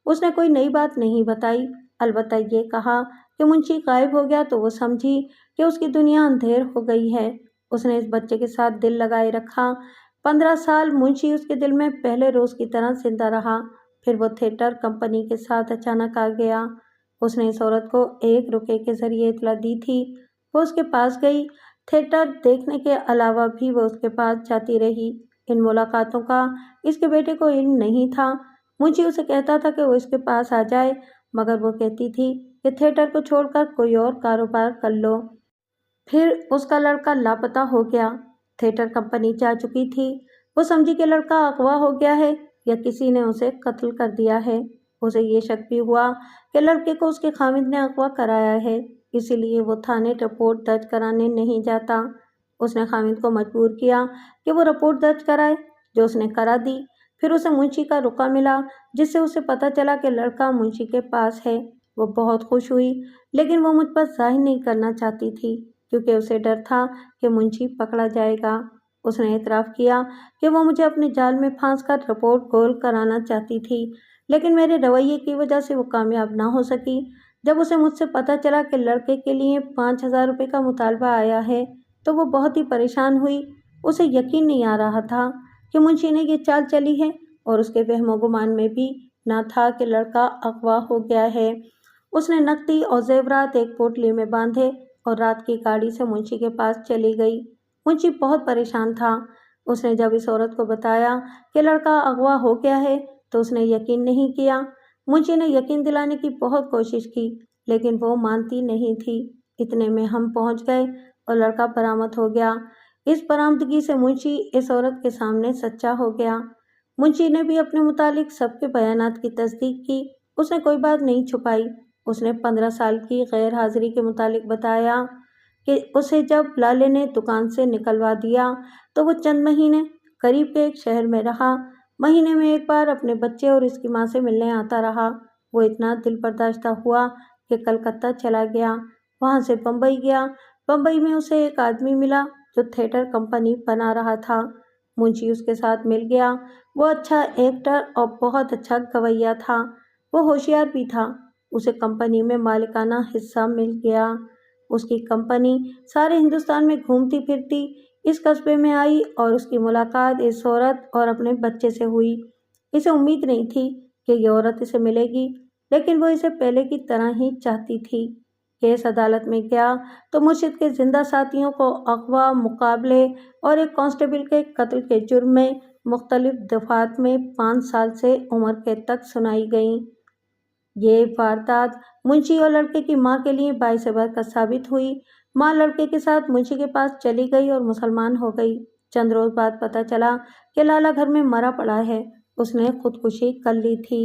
اس نے کوئی نئی بات نہیں بتائی، البتہ یہ کہا کہ منشی غائب ہو گیا تو وہ سمجھی کہ اس کی دنیا اندھیر ہو گئی ہے۔ اس نے اس بچے کے ساتھ دل لگائے رکھا۔ 15 سال منشی اس کے دل میں پہلے روز کی طرح زندہ رہا۔ پھر وہ تھیٹر کمپنی کے ساتھ اچانک آ گیا۔ اس نے اس عورت کو ایک رکیے کے ذریعے اطلاع دی تھی۔ وہ اس کے پاس گئی۔ تھیٹر دیکھنے کے علاوہ بھی وہ اس کے پاس جاتی رہی۔ ان ملاقاتوں کا اس کے بیٹے کو علم نہیں تھا۔ منشی اسے کہتا تھا کہ وہ اس کے پاس آ جائے، مگر وہ کہتی تھی کہ تھیٹر کو چھوڑ کر کوئی اور کاروبار کر لو۔ پھر اس کا لڑکا لاپتہ ہو گیا۔ تھیٹر کمپنی جا چکی تھی۔ وہ سمجھی کہ لڑکا اغوا ہو گیا ہے یا کسی نے اسے قتل کر دیا ہے۔ اسے یہ شک بھی ہوا کہ لڑکے کو اس کے خامند نے اغوا کرایا ہے، اسی لیے وہ تھانے رپورٹ درج کرانے نہیں جاتا۔ اس نے خامند کو مجبور کیا کہ وہ رپورٹ درج کرائے، جو اس نے کرا دی۔ پھر اسے منشی کا رقعہ ملا جس سے اسے پتہ چلا کہ لڑکا منشی کے پاس ہے۔ وہ بہت خوش ہوئی، لیکن وہ مجھ پر ظاہر نہیں کرنا چاہتی تھی کیونکہ اسے ڈر تھا کہ منشی پکڑا جائے گا۔ اس نے اعتراف کیا کہ وہ مجھے اپنے جال میں پھانس کر رپورٹ گول کرانا چاہتی تھی، لیکن میرے رویے کی وجہ سے وہ کامیاب نہ ہو سکی۔ جب اسے مجھ سے پتہ چلا کہ لڑکے کے لیے 5000 روپے کا مطالبہ آیا ہے تو وہ بہت ہی پریشان ہوئی۔ اسے یقین نہیں آ رہا تھا کہ منشی نے یہ چال چلی ہے، اور اس کے وہم و گمان میں بھی نہ تھا کہ لڑکا اغوا ہو گیا ہے۔ اس نے نقدی اور زیورات ایک پوٹلی میں باندھے اور رات کی گاڑی سے منشی کے پاس چلی گئی۔ منشی بہت پریشان تھا۔ اس نے جب اس عورت کو بتایا کہ لڑکا اغوا ہو گیا ہے تو اس نے یقین نہیں کیا۔ منشی نے یقین دلانے کی بہت کوشش کی لیکن وہ مانتی نہیں تھی۔ اتنے میں ہم پہنچ گئے اور لڑکا برآمد ہو گیا۔ اس برآمدگی سے منشی اس عورت کے سامنے سچا ہو گیا۔ منشی نے بھی اپنے متعلق سب کے بیانات کی تصدیق کی۔ اس نے کوئی بات نہیں چھپائی۔ اس نے 15 سال کی غیر حاضری کے متعلق بتایا کہ اسے جب لالے نے دکان سے نکلوا دیا تو وہ چند مہینے قریب کے ایک شہر میں رہا۔ مہینے میں ایک بار اپنے بچے اور اس کی ماں سے ملنے آتا رہا۔ وہ اتنا دل برداشتہ ہوا کہ کلکتہ چلا گیا، وہاں سے بمبئی گیا۔ بمبئی میں اسے ایک آدمی ملا جو تھیٹر کمپنی بنا رہا تھا۔ منشی اس کے ساتھ مل گیا۔ وہ اچھا ایکٹر اور بہت اچھا گویّا تھا۔ وہ ہوشیار بھی تھا۔ اسے کمپنی میں مالکانہ حصہ مل گیا۔ اس کی کمپنی سارے ہندوستان میں گھومتی پھرتی اس قصبے میں آئی اور اس کی ملاقات اس عورت اور اپنے بچے سے ہوئی۔ اسے امید نہیں تھی کہ یہ عورت اسے ملے گی، لیکن وہ اسے پہلے کی طرح ہی چاہتی تھی۔ کیس عدالت میں گیا تو مرشد کے زندہ ساتھیوں کو اغوا، مقابلے اور ایک کانسٹیبل کے قتل کے جرم میں مختلف دفعات میں 5 سال سے عمر قید تک سنائی گئیں۔ یہ واردات منشی اور لڑکے کی ماں کے لیے باعث برکت ثابت ہوئی۔ ماں لڑکے کے ساتھ منشی کے پاس چلی گئی اور مسلمان ہو گئی۔ چند روز بعد پتہ چلا کہ لالا گھر میں مرا پڑا ہے۔ اس نے خودکشی کر لی تھی۔